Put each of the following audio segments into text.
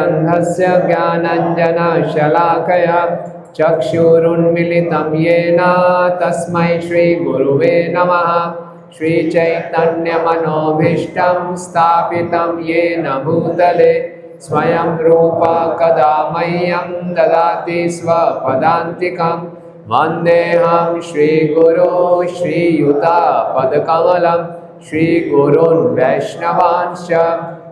अन्धस्य ज्ञानाञ्जनशलाकया चक्षुरुन्मीलितं येन तस्मै श्रीगुरुवे नमः। श्रीचैतन्यमनोभीष्टं स्थापितं येन भूतले स्वयं रूप कदा मह्यं ददाति स्वपदान्तिकं। वन्देऽहं श्रीगुरो श्रीयुतापदकमलं श्रीगुरून् वैष्णवांश्च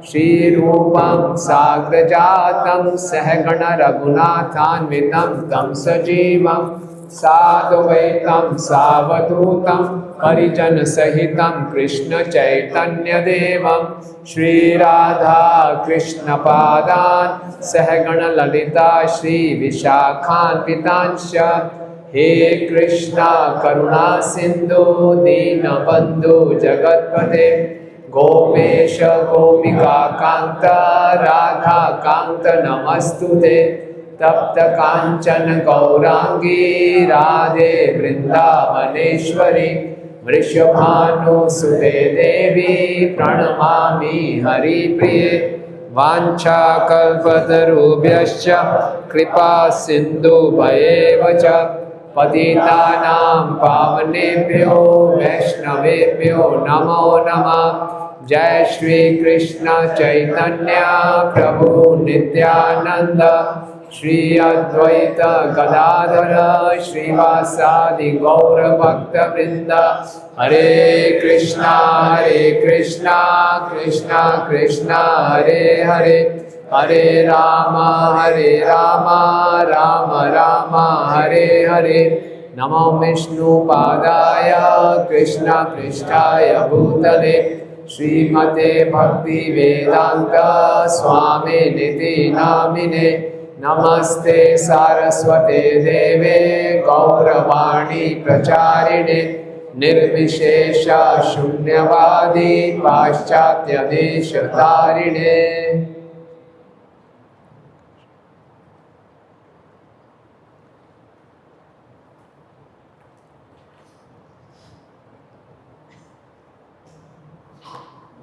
श्रीरूपं साग्रजातं सहगण रघुनाथान्वितं तं सजीवं साद्वैतं सावधूतं परिजनसहितं कृष्ण चैतन्यदेवं श्रीराधा कृष्णपादान् सहगण ललिता श्रीविशाखान्वितांश्च। हे कृष्णा करुणा सिंधु दीनबंधु जगत्पते गोपेश गोपिका कांत राधा कांत नमस्तुते। तप्त कांचन गौरांगी राधे वृंदावनेश्वरी वृषभानुसुते देवी प्रणमामि हरिप्रिये। वाञ्छाकल्पतरुभ्यश्च कृपा सिन्धुभ्येव च पतितानां पावनेभ्यो वैष्णवेभ्यो नमो नमः। जय श्री कृष्ण चैतन्य प्रभु नित्यानंद श्री अद्वैत गदाधर श्रीवासादि गौर भक्तवृंद। हरे कृष्णा कृष्णा कृष्णा हरे हरे हरे राम राम राम हरे हरे। नमो विष्णुपादाय कृष्ण पृष्ठाय भूतले श्रीमते भक्ति वेदांत स्वामी निधि नामिने। नमस्ते सारस्वते देवे गौरवाणी प्रचारिणे निर्विशेष शून्यवादी पाश्चात्य देश तारिणे।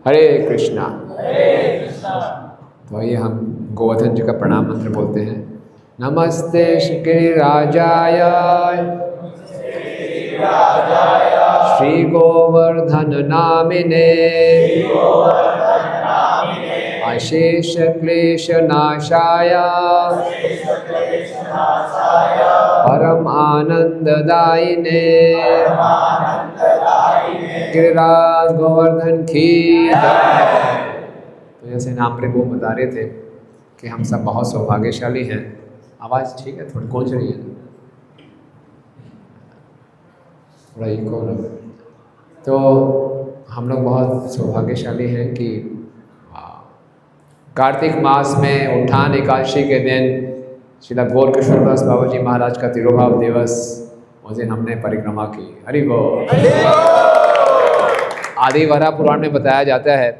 हरे कृष्णा। तो ये हम गोवर्धन जी का प्रणाम मंत्र बोलते हैं। नमस्ते गिरिराजाय श्री गोवर्धन नामिने अशेष क्लेश नाशाय परम आनंददायिने गिरिराज गोवर्धन की जय। तो जैसे नाम प्रभु बता रहे थे कि हम सब बहुत सौभाग्यशाली हैं। आवाज़ ठीक है? थोड़ी गूंज रही है, थोड़ा इको हो। तो हम लोग बहुत सौभाग्यशाली हैं कि कार्तिक मास में उठान एकादशी के दिन श्रील गौर किशोरदास बाबा जी महाराज का तिरुभाव दिवस, उस दिन हमने परिक्रमा की। हरि बोल। आदि वरा पुराण में बताया जाता है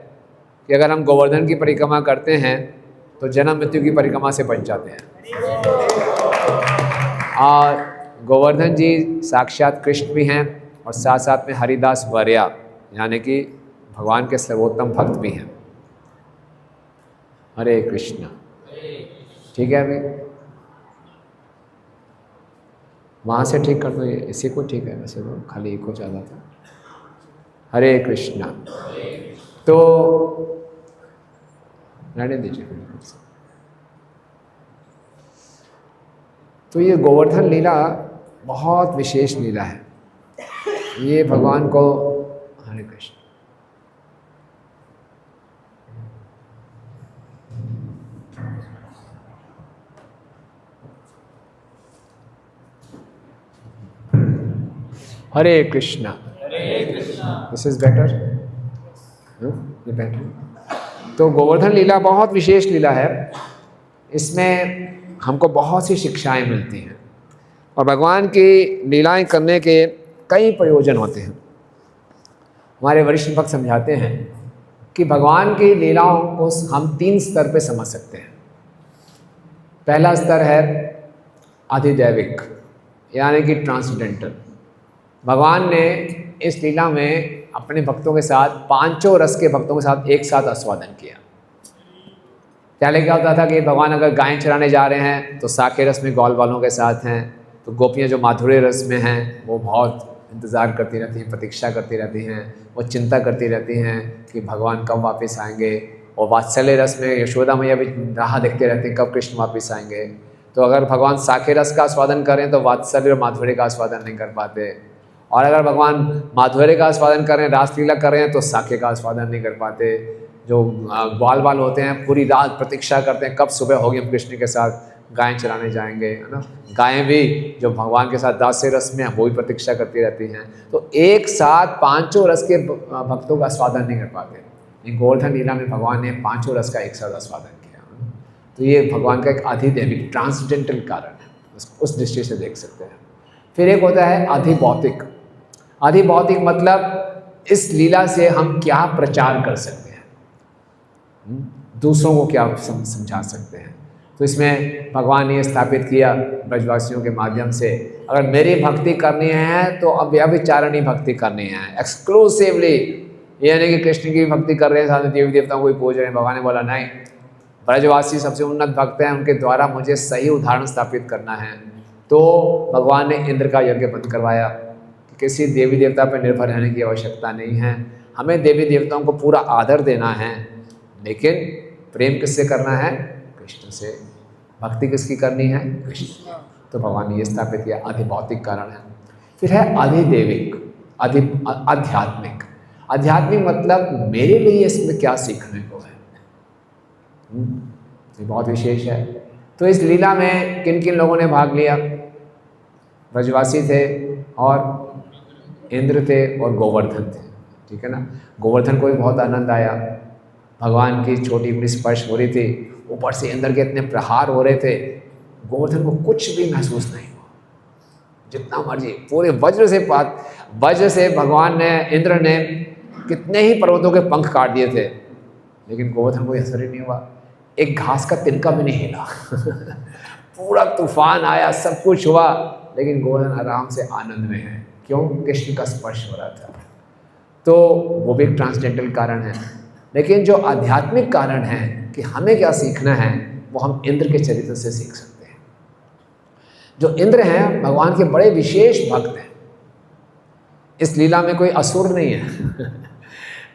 कि अगर हम गोवर्धन की परिक्रमा करते हैं तो जन्म मृत्यु की परिक्रमा से बच जाते हैं। और गोवर्धन जी साक्षात कृष्ण भी हैं और साथ साथ में हरिदास वर्या यानी कि भगवान के सर्वोत्तम भक्त भी हैं। हरे कृष्णा। ठीक है, अभी वहाँ से ठीक कर दो, इसी को ठीक है, वैसे वो खाली इको ज़्यादा था। हरे कृष्णा। तो रहने दीजिए। तो ये गोवर्धन लीला बहुत विशेष लीला है। ये भगवान को, हरे कृष्ण, हरे कृष्णा। दिस इज बेटर, ये बेटर। तो गोवर्धन लीला बहुत विशेष लीला है। इसमें हमको बहुत सी शिक्षाएं मिलती हैं और भगवान की लीलाएं करने के कई प्रयोजन होते हैं। हमारे वरिष्ठ भक्त समझाते हैं कि भगवान की लीलाओं को हम 3 स्तर पे समझ सकते हैं। पहला स्तर है अधिदैविक यानी कि ट्रांसडेंटल। भगवान ने इस लीला में अपने भक्तों के साथ, 5 रस के भक्तों के साथ एक साथ आस्वादन किया। पहले क्या होता था कि भगवान अगर गायें चराने जा रहे हैं तो साके रस में गौल वालों के साथ हैं, तो गोपियाँ जो माधुर्य रस में हैं वो बहुत इंतज़ार करती रहती हैं, प्रतीक्षा करती रहती हैं, वो चिंता करती रहती हैं कि भगवान कब वापस आएंगे। और वात्सल्य रस में यशोदा मैया भी राह देखते रहती हैं कब कृष्ण वापस आएंगे। तो अगर भगवान साके रस का आस्वादन करें तो वात्सल्य और माधुर्य का आस्वादन नहीं कर पाते, और अगर भगवान माधुर्य का आस्वादन करें, रासलीला करें, तो साके का आस्वादन नहीं कर पाते। जो ग्वाल वाल होते हैं पूरी रात प्रतीक्षा करते हैं कब सुबह होगी, हम कृष्ण के साथ गायें चराने जाएंगे, है ना। गायें भी जो भगवान के साथ दास्य रस में वो भी प्रतीक्षा करती रहती हैं। तो एक साथ पांचों रस के भक्तों का आस्वादन नहीं कर पाते। गोवर्धन लीला में भगवान ने पांचों रस का एक साथ आस्वादन किया। तो ये भगवान का एक अधिदैविक ट्रांसडेंटल कारण है, उस दृष्टि से देख सकते हैं। फिर एक होता है अधिभौतिक। अधिभौतिक मतलब इस लीला से हम क्या प्रचार कर सकते हैं, दूसरों को क्या समझा सकते हैं। तो इसमें भगवान ने स्थापित किया ब्रजवासियों के माध्यम से, अगर मेरी भक्ति करनी है तो अब व्यभिचारिणी भक्ति करनी है एक्सक्लूसिवली। ये नहीं कि कृष्ण की भक्ति कर रहे हैं, साथ देवी देवताओं को भी पूज रहे हैं। भगवान ने बोला नहीं, ब्रजवासी सबसे उन्नत भक्त हैं, उनके द्वारा मुझे सही उदाहरण स्थापित करना है। तो भगवान ने इंद्र का यज्ञ बंद करवाया कि किसी देवी देवता पर निर्भर रहने की आवश्यकता नहीं है, हमें देवी देवताओं को पूरा आदर देना है, लेकिन प्रेम किससे करना है, कृष्ण से। भक्ति किसकी करनी है, कृष्ण। तो भगवान ने ये स्थापित किया, अधिभौतिक कारण है। फिर है अधिदैविक, आध्यात्मिक। आध्यात्मिक मतलब मेरे लिए इसमें क्या सीखने को है, ये बहुत विशेष है। तो इस लीला में किन किन लोगों ने भाग लिया, ब्रजवासी थे और इंद्र थे और गोवर्धन थे, ठीक है ना। गोवर्धन को भी बहुत आनंद आया, भगवान की छोटी उंगली स्पर्श हो रही थी, ऊपर से इंद्र के इतने प्रहार हो रहे थे, गोवर्धन को कुछ भी महसूस नहीं हुआ। जितना मर्जी पूरे वज्र से भगवान ने, इंद्र ने कितने ही पर्वतों के पंख काट दिए थे, लेकिन गोवर्धन को असर ही नहीं हुआ, एक घास का तिनका भी नहीं हिला। पूरा तूफान आया, सब कुछ हुआ, लेकिन गोवर्धन आराम से आनंद में है। क्यों, कृष्ण का स्पर्श हो रहा था। तो वो भी एक ट्रांसडेंटल कारण है। लेकिन जो आध्यात्मिक कारण है कि हमें क्या सीखना है, वो हम इंद्र के चरित्र से सीख सकते हैं। जो इंद्र हैं भगवान के बड़े विशेष भक्त हैं। इस लीला में कोई असुर नहीं है।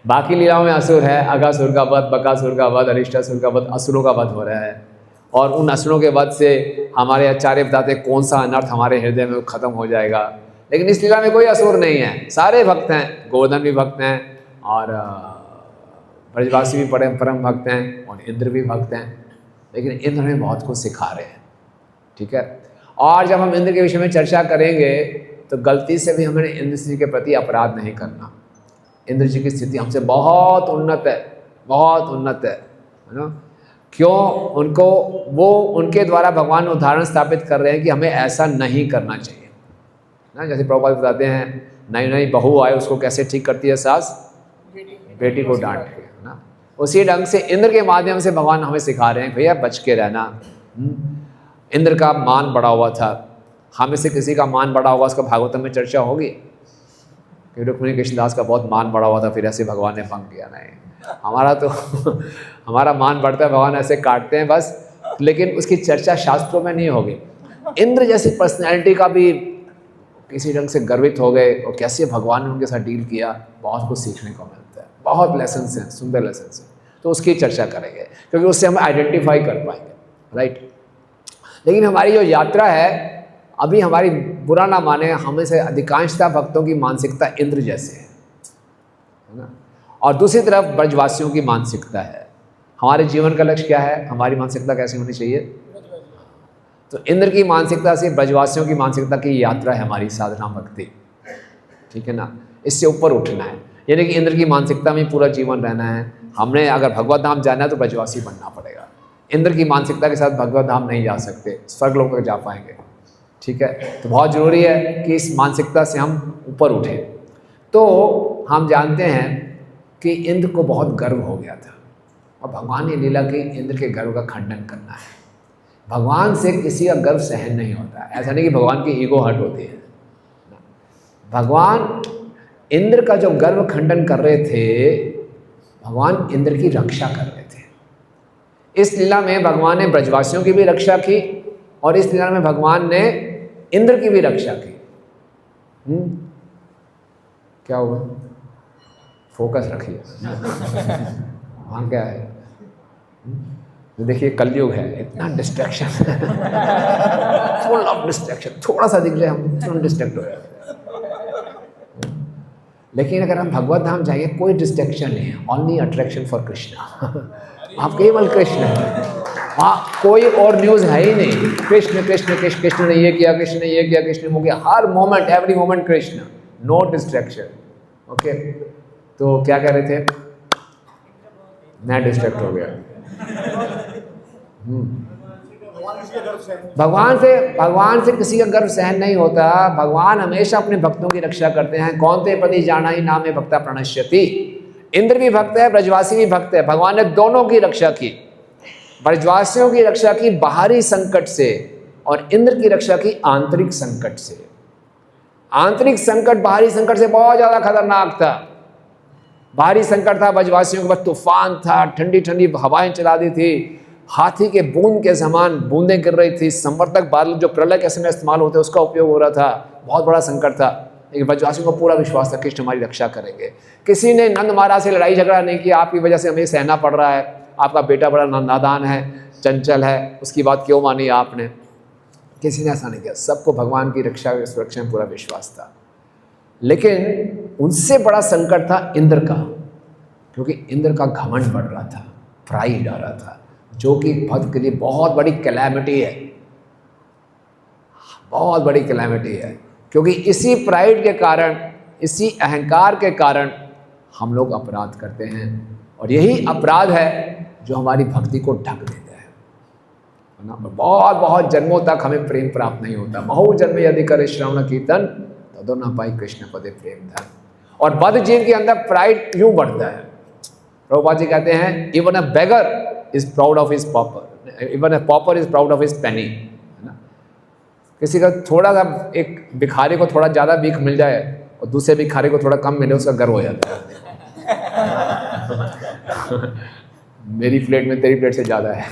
बाकी लीलाओं में असुर है, अगासुर का वध, बकासुर का वध, अरिष्टासुर का वध, असुरों का वध हो रहा है। और उन असुरों के वध से हमारे आचार्य बताते कौन सा अनर्थ हमारे हृदय में खत्म हो जाएगा। लेकिन इस लीला में कोई असुर नहीं है, सारे भक्त हैं। गोवर्धन भी भक्त हैं और ब्रजवासी भी परम भक्त हैं और इंद्र भी भक्त हैं। लेकिन इंद्र हमें बहुत कुछ सिखा रहे हैं, ठीक है। और जब हम इंद्र के विषय में चर्चा करेंगे तो गलती से भी हमें इंद्र जी के प्रति अपराध नहीं करना। इंद्र जी की स्थिति हमसे बहुत उन्नत है, बहुत उन्नत है ना। क्यों, उनके द्वारा भगवान उदाहरण स्थापित कर रहे हैं कि हमें ऐसा नहीं करना चाहिए ना। जैसे प्रभुपाद बताते हैं, नई नई बहू आए उसको कैसे ठीक करती है सास, बेटी को डांट के, है ना। उसी ढंग से इंद्र के माध्यम से भगवान हमें सिखा रहे हैं, भैया बच के रहना। इंद्र का मान बढ़ा हुआ था, हमें से किसी का मान बढ़ा होगा उसका भागवतम में चर्चा होगी कि रुक्मिणी कृष्णदास का बहुत मान बढ़ा हुआ था, फिर ऐसे भगवान ने भंग किया। नहीं, हमारा तो हमारा मान बढ़ता है, भगवान ऐसे काटते हैं बस, लेकिन उसकी चर्चा शास्त्रों में नहीं होगी। इंद्र जैसी पर्सनैलिटी का भी किसी ढंग से गर्वित हो गए और कैसे भगवान ने उनके साथ डील किया, बहुत कुछ सीखने को मिलता है, बहुत लेसन्स हैं, सुंदर लेसन्स हैं। तो उसकी चर्चा करेंगे क्योंकि उससे हम आइडेंटिफाई कर पाएंगे, राइट। लेकिन हमारी जो यात्रा है, अभी हमारी बुरा ना माने, हमें से अधिकांशता भक्तों की मानसिकता इंद्र जैसे है ना। और दूसरी तरफ ब्रजवासियों की मानसिकता है। हमारे जीवन का लक्ष्य क्या है, हमारी मानसिकता कैसी होनी चाहिए। तो इंद्र की मानसिकता से ब्रजवासियों की मानसिकता की यात्रा है हमारी साधना भक्ति, ठीक है ना। इससे ऊपर उठना है, यानी कि इंद्र की मानसिकता में पूरा जीवन रहना है। हमने अगर भगवत धाम जाना है तो ब्रजवासी बनना पड़ेगा। इंद्र की मानसिकता के साथ भगवत धाम नहीं जा सकते, स्वर्ग लोक तक जा पाएंगे, ठीक है। तो बहुत ज़रूरी है कि इस मानसिकता से हम ऊपर उठें। तो हम जानते हैं कि इंद्र को बहुत गर्व हो गया था और भगवान ने लीला की इंद्र के गर्व का खंडन करना है। भगवान से किसी का गर्व सहन नहीं होता। ऐसा नहीं कि भगवान की ईगो हर्ट होती है। भगवान इंद्र का जो गर्व खंडन कर रहे थे, भगवान इंद्र की रक्षा कर रहे थे। इस लीला में भगवान ने ब्रजवासियों की भी रक्षा की और इस लीला में भगवान ने इंद्र की भी रक्षा की। क्या हुआ? फोकस रखिए। वहाँ क्या है? तो देखिए कलयुग है, इतना डिस्ट्रैक्शन, फुल ऑफ डिस्ट्रैक्शन। थोड़ा सा दिख जाए हम तुरंत डिस्ट्रैक्ट हो जाते हैं। लेकिन अगर हम भगवत धाम जाएंगे कोई डिस्ट्रैक्शन नहीं है, ओनली अट्रैक्शन फॉर कृष्णा। आप केवल कृष्ण है, वहाँ कोई और न्यूज़ है ही नहीं। कृष्ण कृष्ण कृष्ण, कृष्ण ने ये किया, कृष्ण ने ये किया, कृष्ण ने वो किया, हर moment every moment Krishna, no distraction. Okay, तो क्या कह रहे थे? मैं डिस्ट्रैक्ट हो गया। भगवान से किसी का गर्व सहन नहीं होता। भगवान हमेशा अपने भक्तों की रक्षा करते हैं। कौन ते पति जाना ही नाम में भक्ता प्रणश्यति। इंद्र भी भक्त है, ब्रजवासी भी भक्त है। भगवान ने दोनों की रक्षा की। ब्रजवासियों की रक्षा की बाहरी संकट से और इंद्र की रक्षा की आंतरिक संकट से। आंतरिक संकट बाहरी संकट से बहुत ज्यादा खतरनाक था। बाहरी संकट था ब्रजवासियों के पास, तूफान था, ठंडी ठंडी हवाएं चला दी थी, हाथी के बूंद के समान बूंदें गिर रही थी, संवर्धक बादल जो प्रलय के समय इस्तेमाल होते हैं उसका उपयोग हो रहा था। बहुत बड़ा संकट था, लेकिन ब्रजवासियों को पूरा विश्वास था कृष्ण हमारी रक्षा करेंगे। किसी ने नंद महाराज से लड़ाई झगड़ा नहीं किया, आपकी वजह से हमें सहना पड़ रहा है, आपका बेटा बड़ा नादान है, चंचल है, उसकी बात क्यों मानी आपने। किसी ने ऐसा नहीं किया, सबको भगवान की रक्षा सुरक्षा में पूरा विश्वास था। लेकिन उनसे बड़ा संकट था इंद्र का, क्योंकि इंद्र का घमंड बढ़ रहा था, प्राइड आ रहा था, जो कि भक्त के लिए बहुत बड़ी कैलेमिटी है, बहुत बड़ी कैलेमिटी है। क्योंकि इसी प्राइड के कारण, इसी अहंकार के कारण हम लोग अपराध करते हैं, और यही अपराध है जो हमारी भक्ति को ढक देता है ना। बहुत बहुत जन्मों तक हमें प्रेम प्राप्त नहीं होता। बहु जन्म यदि करे श्रवण कीर्तन तदो न पाई कृष्ण पदे प्रेम धन। और बद्ध जीव के अंदर प्राइड क्यों बढ़ता है? प्रभुपाद जी कहते हैं, even a beggar is proud of his pauper, even a pauper is proud of his penny, है ना। किसी का थोड़ा सा, एक भिखारी को थोड़ा ज़्यादा भीख मिल जाए और दूसरे भिखारी को थोड़ा कम मिले, उसका गर्व हो जाता है। मेरी प्लेट में तेरी प्लेट से ज़्यादा है।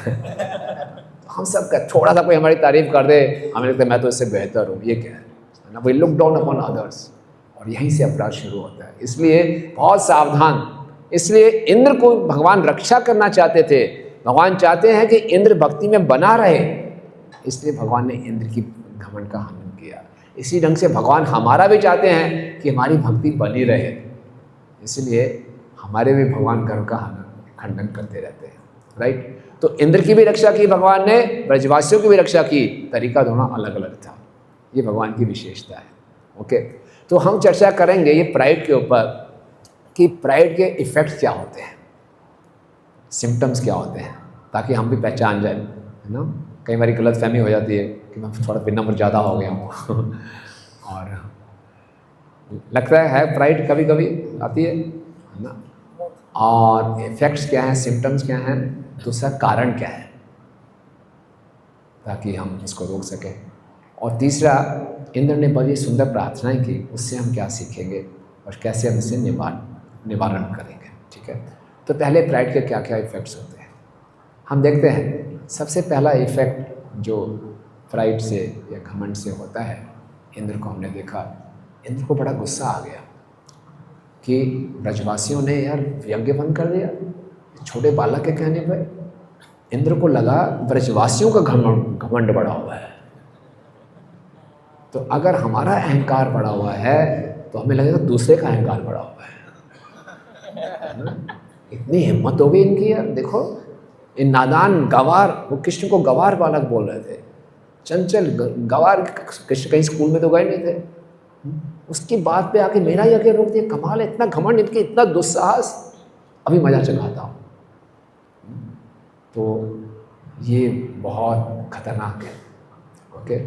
हम सब का थोड़ा सा कोई हमारी तारीफ कर दे, हमें लगता है मैं तो इससे बेहतर हूँ, ये क्या है ना। We look down upon others, और यहीं से अपराध शुरू होता है। इसलिए बहुत सावधान। इसलिए इंद्र को भगवान रक्षा करना चाहते थे। भगवान चाहते हैं कि इंद्र भक्ति में बना रहे, इसलिए भगवान ने इंद्र की घमंड का हनन किया। इसी ढंग से भगवान हमारा भी चाहते हैं कि हमारी भक्ति बनी रहे, इसलिए हमारे भी भगवान गर्व का खंडन करते रहते हैं। राइट, तो इंद्र की भी रक्षा की भगवान ने, ब्रजवासियों की भी रक्षा की। तरीका दोनों अलग अलग था, ये भगवान की विशेषता है। ओके, तो हम चर्चा करेंगे ये प्राइड के ऊपर कि प्राइड के इफ़ेक्ट्स क्या होते हैं, सिम्टम्स क्या होते हैं, ताकि हम भी पहचान जाए, है ना। कई बार गलतफहमी हो जाती है कि मैं थोड़ा विनम्र ज़्यादा हो गया हूँ और लगता है प्राइड कभी कभी आती है ना। और इफ़ेक्ट्स क्या हैं, सिम्टम्स क्या हैं, दूसरा कारण क्या है, ताकि हम इसको रोक सकें। और तीसरा, इंद्र ने बड़ी सुंदर प्रार्थनाएं की, उससे हम क्या सीखेंगे और कैसे हम इसे निवारण करेंगे। ठीक है, तो पहले प्राइड के क्या क्या इफ़ेक्ट्स होते हैं हम देखते हैं। सबसे पहला इफ़ेक्ट जो प्राइड से या घमंड से होता है, इंद्र को हमने देखा, इंद्र को बड़ा गुस्सा आ गया कि ब्रजवासियों ने यार यज्ञ बंद कर दिया छोटे बालक के कहने पर। इंद्र को लगा ब्रजवासियों का घमंड बढ़ा हुआ है, तो अगर हमारा अहंकार बढ़ा हुआ है तो हमें लगेगा दूसरे का अहंकार बढ़ा हुआ है। इतनी हिम्मत हो गई इनकी यार। देखो, इन नादान गवार, वो कृष्ण को गवार बालक बोल रहे थे, चंचल गवार। कृष्ण कहीं स्कूल में तो गए नहीं थे, उसकी बात पे आके मेरा यज्ञ रोक दिया। कमाल है, इतना घमंड, इनके इतना दुस्साहस। अभी मजा चलाता हूँ। तो ये बहुत खतरनाक है। ओके,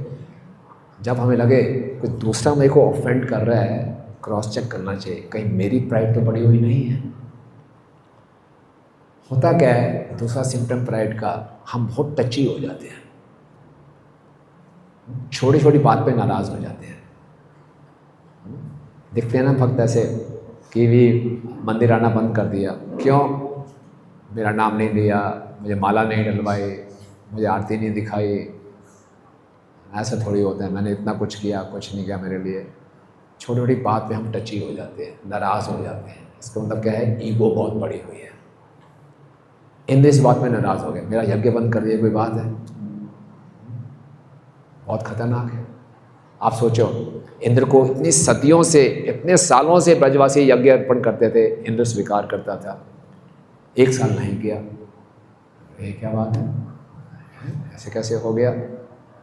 जब हमें लगे कि दूसरा मेरे को ऑफेंड कर रहा है, क्रॉस चेक करना चाहिए, कहीं मेरी प्राइड तो बढ़ी हुई नहीं है। होता क्या है, दूसरा सिम्टम प्राइड का, हम बहुत टची हो जाते हैं, छोटी छोटी बात पे नाराज़ हो जाते हैं। दिखते हैं ना भक्त ऐसे कि भी मंदिर आना बंद कर दिया, क्यों? मेरा नाम नहीं लिया, मुझे माला नहीं डलवाई, मुझे आरती नहीं दिखाई। ऐसा थोड़ी होता है, मैंने इतना कुछ किया, कुछ नहीं किया मेरे लिए। छोटी छोटी बात पे हम टची हो जाते हैं, नाराज़ हो जाते हैं। इसका मतलब क्या है, ईगो बहुत बड़ी हुई है। इंद्र इस बात में नाराज़ हो गया, मेरा यज्ञ बंद कर दिया, कोई बात है? बहुत खतरनाक है। आप सोचो, इंद्र को इतनी सदियों से, इतने सालों से ब्रजवासी यज्ञ अर्पण करते थे, इंद्र स्वीकार करता था, 1 साल नहीं किया। ये क्या बात है, ऐसे कैसे हो गया,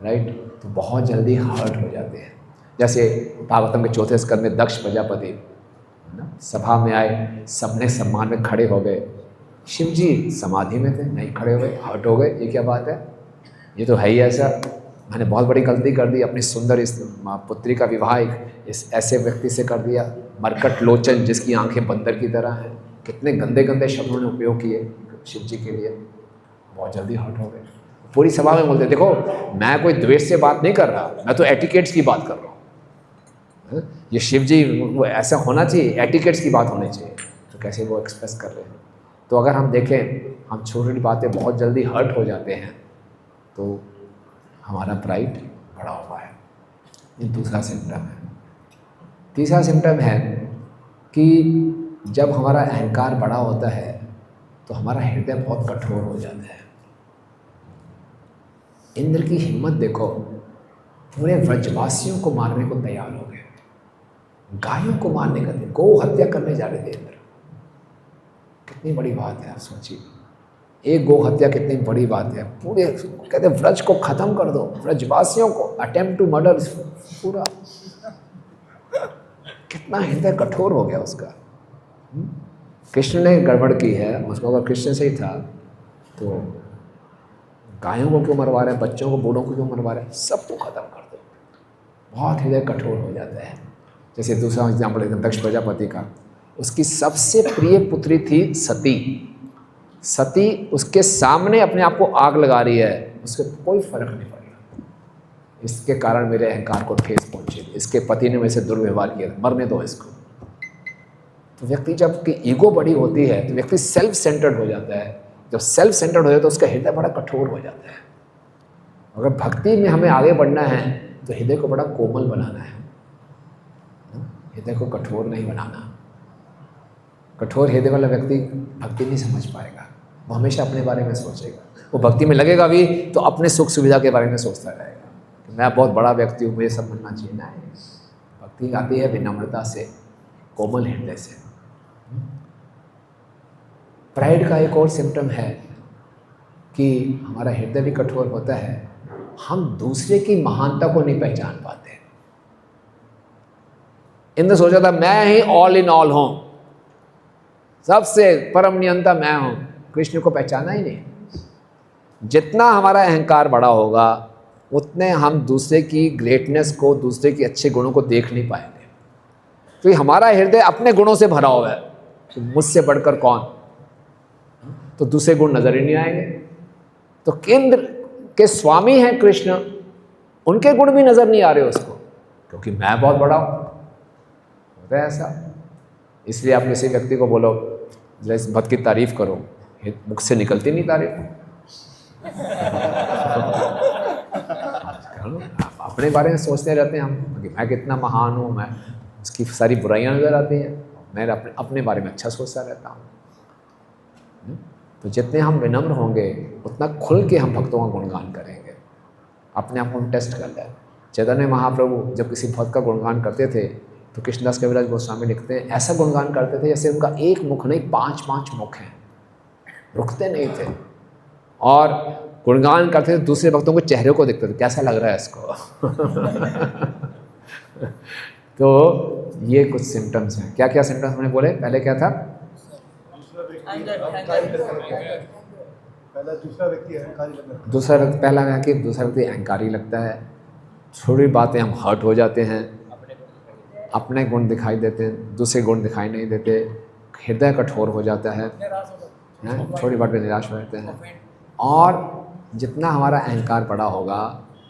राइट? तो बहुत जल्दी हर्ट हो जाते हैं। जैसे भागवतम के 4थे स्कंद में दक्ष प्रजापति ना सभा में आए, सबने सम्मान में खड़े हो गए, शिव जी समाधि में थे, नहीं खड़े हो गए, हर्ट हो गए। ये क्या बात है, ये तो है ही ऐसा, मैंने बहुत बड़ी गलती कर दी, अपनी सुंदर इस पुत्री का विवाह इस ऐसे व्यक्ति से कर दिया, मरकट लोचन जिसकी आंखें बंदर की तरह हैं। कितने गंदे गंदे शब्दों ने उपयोग किए शिव जी के लिए। बहुत जल्दी हर्ट हो गए। पूरी सभा में बोलते, देखो मैं कोई द्वेष से बात नहीं कर रहा, मैं तो एटिकेट्स की बात कर रहा हूँ। ये शिव जी वो ऐसा होना चाहिए, एटिकेट्स की बात होनी चाहिए। तो कैसे वो एक्सप्रेस कर रहे हैं। तो अगर हम देखें, हम छोटी छोटी बातें बहुत जल्दी हर्ट हो जाते हैं, तो हमारा प्राइड बड़ा हुआ है। ये दूसरा सिम्टम है। तीसरा सिम्टम है कि जब हमारा अहंकार बड़ा होता है तो हमारा हृदय बहुत कठोर हो जाता है। इंद्र की हिम्मत देखो, पूरे व्रजवासियों को मारने को तैयार हो गए, गायों को मारने का, गौ हत्या करने जा रहे थे इंद्र। कितनी बड़ी बात है, आप सोचिए, एक गौ हत्या कितनी बड़ी बात है। पूरे कहते हैं व्रज को खत्म कर दो, व्रजवासियों को, अटेम्प्ट टू मर्डर पूरा। कितना हृदय कठोर हो गया उसका। कृष्ण ने गड़बड़ की है, उसको अगर कृष्ण से ही था तो गायों को क्यों मरवा रहे हैं, बच्चों को, बूढ़ों को क्यों मरवा रहे हैं, सबको खत्म कर दो। बहुत हृदय कठोर हो जाता है। जैसे दूसरा एग्जाम्पल एकदम दक्ष प्रजापति का, उसकी सबसे प्रिय पुत्री थी सती। सती उसके सामने अपने आप को आग लगा रही है, उसके कोई फर्क नहीं पड़ रहा। इसके कारण मेरे अहंकार को ठेस पहुंची, इसके पति ने मेरे से दुर्व्यवहार किया, मरने दो इसको। तो व्यक्ति जब की ईगो बड़ी होती है तो व्यक्ति सेल्फ सेंटर्ड हो जाता है। जब सेल्फ सेंटर्ड हो जाता है तो उसका हृदय बड़ा कठोर हो जाता है। अगर भक्ति में हमें आगे बढ़ना है तो हृदय को बड़ा कोमल बनाना है, हृदय को कठोर नहीं बनाना। कठोर हृदय वाला व्यक्ति भक्ति नहीं समझ पाएगा, वो हमेशा अपने बारे में सोचेगा। वो भक्ति में लगेगा भी तो अपने सुख सुविधा के बारे में सोचता रहेगा कि मैं बहुत बड़ा व्यक्ति हूँ, मुझे सब बनना चाहिए। नहीं, भक्ति आती है विनम्रता से, कोमल हृदय से। प्राइड का एक और सिम्टम है कि हमारा हृदय भी कठोर होता है, हम दूसरे की महानता को नहीं पहचान पाते। इंद्र सोचा था मैं ही ऑल इन ऑल हूं, सबसे परम नियंता मैं हूं, कृष्ण को पहचाना ही नहीं। जितना हमारा अहंकार बड़ा होगा उतने हम दूसरे की ग्रेटनेस को, दूसरे की अच्छे गुणों को देख नहीं पाएंगे। तो हमारा हृदय अपने गुणों से भरा हुआ है, तो मुझसे बढ़कर कौन, तो दूसरे गुण नजर ही नहीं आएंगे। तो इंद्र के स्वामी हैं कृष्ण, उनके गुण भी नजर नहीं आ रहे उसको, क्योंकि मैं बहुत बड़ा हूं। होता है ऐसा। इसलिए आप किसी व्यक्ति को बोलो जरा इस भक्त की तारीफ करो, मुख से निकलती नहीं तारीफ। अपने बारे में सोचते रहते हैं हम कि मैं कितना महान हूँ, मैं, उसकी सारी बुराइयां नजर आती हैं। मैं अपने बारे में अच्छा सोचता रहता हूँ। तो जितने हम विनम्र होंगे उतना खुल के हम भक्तों का गुणगान करेंगे। अपने आप को हम टेस्ट कर लें। चैतन्य महाप्रभु जब किसी भक्त का गुणगान करते थे तो कृष्णदास कविराज गोस्वामी लिखते हैं ऐसा गुणगान करते थे जैसे उनका एक मुख नहीं 5-5 मुख हैं, रुकते नहीं थे। और गुणगान करते थे, दूसरे भक्तों को चेहरे को देखते थे, कैसा लग रहा है इसको। तो ये कुछ सिम्टम्स हैं। क्या क्या सिम्टम्स हमने बोले, पहले क्या था? दूसरा व्यक्ति, पहला है कि दूसरा व्यक्ति अहंकारी लगता है। छोटी बातें हम हर्ट हो जाते हैं, अपने गुण दिखाई देते हैं, दूसरे गुण दिखाई नहीं देते, हृदय कठोर हो जाता है, छोटी बात पे निराश हो जाते हैं। और जितना हमारा अहंकार बड़ा होगा,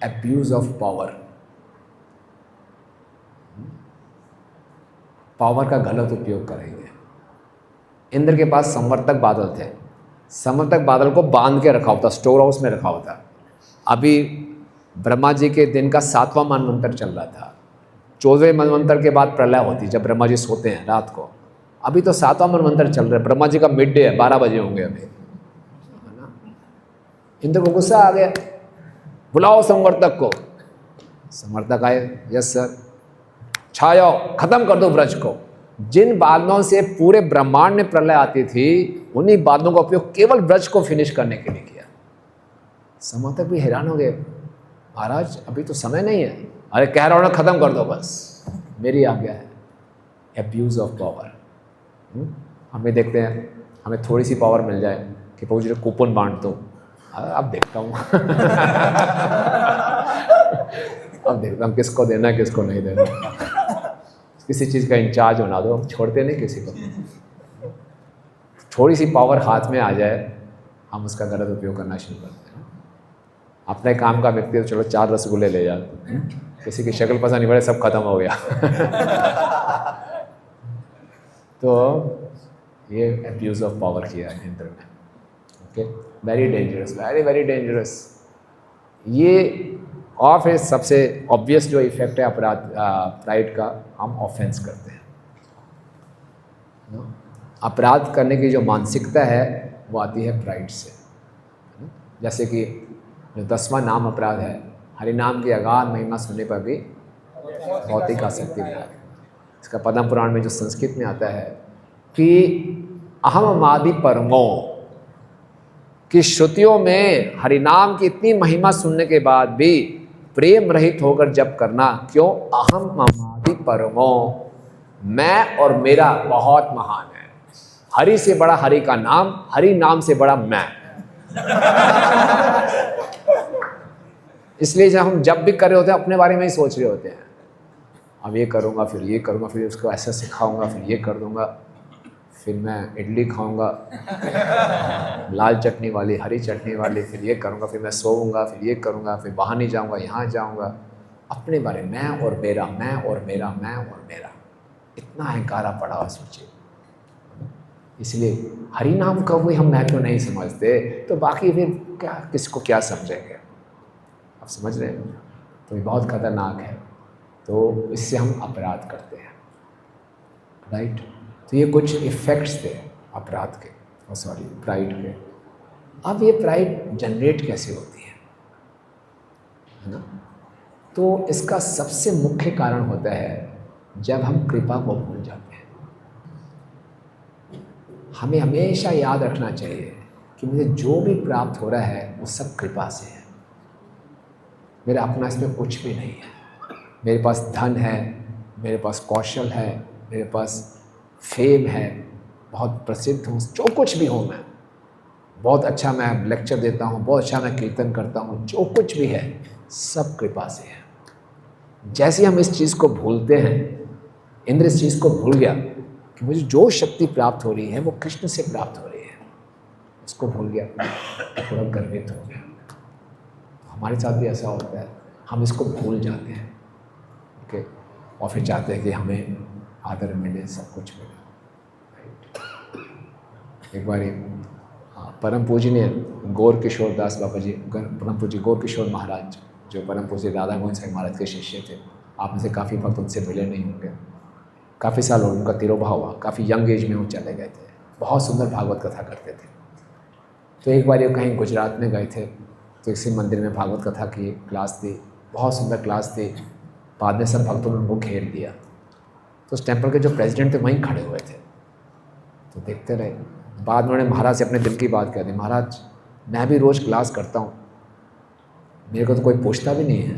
एब्यूज ऑफ पावर, पावर का गलत उपयोग करेंगे। इंद्र के पास संवर्तक बादल थे, समर्थक बादल को बांध के रखा होता, स्टोर हाउस में रखा होता। अभी ब्रह्मा जी के दिन का 7वां मनवंतर चल रहा था। 14वें मनवंतर के बाद प्रलय होती, जब ब्रह्मा जी सोते हैं रात को। अभी तो 7वां मनवंतर चल रहा है, ब्रह्मा जी का मिड डे है, 12 बजे होंगे अभी, है ना। इंद्र को गुस्सा आ गया, बुलाओ संवर्तक को। समर्थक आए, यस सर। छायो, खत्म कर दो व्रज को। जिन बादलों से पूरे ब्रह्मांड में प्रलय आती थी, उन्हीं बादलों का उपयोग केवल व्रज को फिनिश करने के लिए किया। समर्थक भी हैरान हो गए, महाराज अभी तो समय नहीं है। अरे कह रहा हूं ना, खत्म कर दो बस, मेरी आज्ञा है। Abuse of power. हमें देखते हैं, हमें थोड़ी सी पावर मिल जाए कि प्रभु जी कूपन बांट दो, अब देखता हूँ अब देखता हूँ किसको देना किसको नहीं देना। किसी चीज़ का इंचार्ज होना दो, छोड़ते नहीं किसी को। थोड़ी सी पावर हाथ में आ जाए, हम उसका गलत उपयोग करना शुरू करते हैं। अपने काम का व्यक्ति तो चलो 4 रसगुल्ले ले जाते, किसी की शक्ल पसंद नहीं पड़े, सब खत्म हो गया तो ये एब्यूज़ ऑफ पावर किया है इंद्र ने। Okay, very dangerous, very very dangerous. ये ऑफ है सबसे ऑब्वियस जो इफेक्ट है अपराध प्राइड का, हम ऑफेंस करते हैं। अपराध करने की जो मानसिकता है वो आती है प्राइड से। जैसे कि जो 10वां नाम अपराध है, हरि नाम की अगाध महिमा सुनने पर भी भौतिक आसक्ति में आ गई। इसका पद्म पुराण में जो संस्कृत में आता है कि अहम आदि परमो, कि श्रुतियों में हरिनाम की इतनी महिमा सुनने के बाद भी प्रेम रहित होकर जप करना, क्यों? अहम आदि परमो, मैं और मेरा बहुत महान है। हरि से बड़ा हरि का नाम, हरि नाम से बड़ा मैं इसलिए जब हम जब भी कर रहे होते हैं, अपने बारे में ही सोच रहे होते हैं। अब ये करूँगा, फिर ये करूँगा, फिर उसको ऐसा सिखाऊंगा, फिर ये कर दूँगा, फिर मैं इडली खाऊंगा लाल चटनी वाली, हरी चटनी वाली, फिर ये करूँगा, फिर मैं सोऊंगा, फिर ये करूँगा, फिर बाहर नहीं जाऊँगा, यहाँ जाऊँगा। अपने बारे में मैं और मेरा, मैं और मेरा, मैं और मेरा, इतना अहंकारा पड़ा हुआ, सोचिए। इसलिए हरि नाम का भी हम महत्व नहीं समझते, तो बाकी फिर क्या, किसको क्या समझेंगे। आप समझ रहे हैं? तो ये बहुत खतरनाक है। तो इससे हम अपराध करते हैं, राइट। तो ये कुछ इफ़ेक्ट्स थे अपराध के, और सॉरी प्राइड के। अब ये प्राइड जनरेट कैसे होती है ना? तो इसका सबसे मुख्य कारण होता है जब हम कृपा को भूल जाते हैं। हमें हमेशा याद रखना चाहिए कि मुझे जो भी प्राप्त हो रहा है वो सब कृपा से है। मेरा अपना इसमें कुछ भी नहीं है। मेरे पास धन है, मेरे पास कौशल है, मेरे पास फेम है, बहुत प्रसिद्ध हूँ, जो कुछ भी हूँ मैं, बहुत अच्छा मैं लेक्चर देता हूँ, बहुत अच्छा मैं कीर्तन करता हूँ, जो कुछ भी है सब कृपा से है। जैसे हम इस चीज़ को भूलते हैं, इंद्र इस चीज़ को भूल गया कि मुझे जो शक्ति प्राप्त हो रही है वो कृष्ण से प्राप्त हो रही है, उसको भूल गया, थोड़ा गर्वित हो गया। हमारे साथ भी ऐसा होता है, हम इसको भूल जाते हैं, ओके, और फिर चाहते हैं कि हमें आदर मिले, सब कुछ मिले। एक बार परम पूजनीय गौर किशोर दास बाबा जी, परम पूज्य गौर किशोर महाराज, जो परम पूज्य राधा मोहन साहब महाराज के शिष्य थे, आप में से काफ़ी भक्त उनसे मिले नहीं होंगे। काफ़ी साल हो उनका तिरोभाव हुआ, काफ़ी यंग एज में वो चले गए थे। बहुत सुंदर भागवत कथा करते थे। तो एक बार ये कहीं गुजरात में गए थे, तो इसी मंदिर में भागवत कथा की क्लास थी, बहुत सुंदर क्लास थी। बाद में सब भक्तों ने उनको घेर दिया, तो उस टेम्पल के जो प्रेसिडेंट थे वहीं खड़े हुए थे, तो देखते रहे। बाद में उन्होंने महाराज से अपने दिल की बात कह दी, महाराज मैं भी रोज़ क्लास करता हूँ, मेरे को तो कोई पूछता भी नहीं है,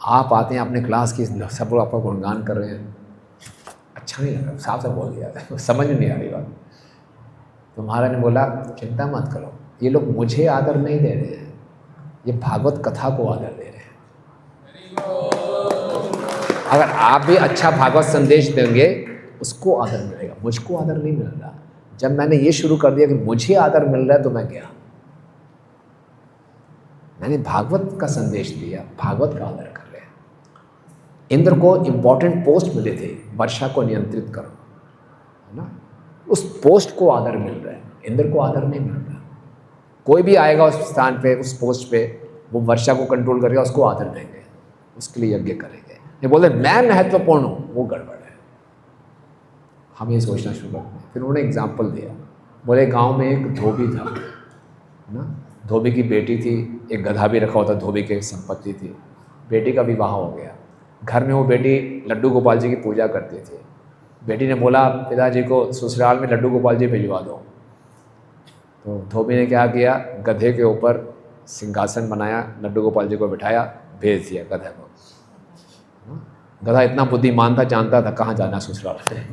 आप आते हैं अपने क्लास की, सब लोग आपका गुणगान कर रहे हैं, अच्छा नहीं लगा, साफ साफ बोल दिया, समझ में नहीं आ रही बात। तो महाराज ने बोला चिंता मत करो, ये लोग मुझे आदर नहीं दे रहे हैं, ये भागवत कथा को आदर दे रहे हैं। अगर आप भी अच्छा भागवत संदेश देंगे उसको आदर मिलेगा, मुझको आदर नहीं मिल रहा। जब मैंने ये शुरू कर दिया कि मुझे आदर मिल रहा है तो मैं गया, मैंने भागवत का संदेश दिया, भागवत का आदर कर लिया। इंद्र को इम्पोर्टेंट पोस्ट मिले थे, वर्षा को नियंत्रित करो, है ना, उस पोस्ट को आदर मिल रहा है। इंद्र को आदर नहीं मिल रहा। कोई भी आएगा उस स्थान पे, उस पोस्ट पे, वो वर्षा को कंट्रोल करेगा, उसको आदर देंगे, उसके लिए यज्ञ करेंगे। ये बोले मैं महत्वपूर्ण हूँ, वो गड़बड़ है। हम ये सोचना शुरू करते हैं। फिर उन्होंने एग्जाम्पल दिया, बोले गांव में एक धोबी था ना, धोबी की बेटी थी, एक गधा भी रखा होता, धोबी की संपत्ति थी। बेटी का विवाह हो गया, घर में वो बेटी लड्डू गोपाल जी की पूजा करती थी। बेटी ने बोला पिताजी को ससुराल में लड्डू गोपाल जी भिजवा दो। तो धोबी ने क्या किया, गधे के ऊपर सिंहासन बनाया, लड्डू गोपाल जी को बिठाया, भेज दिया गधे को। गधा इतना बुद्धिमान था, जानता था कहाँ जाना ससुराल में।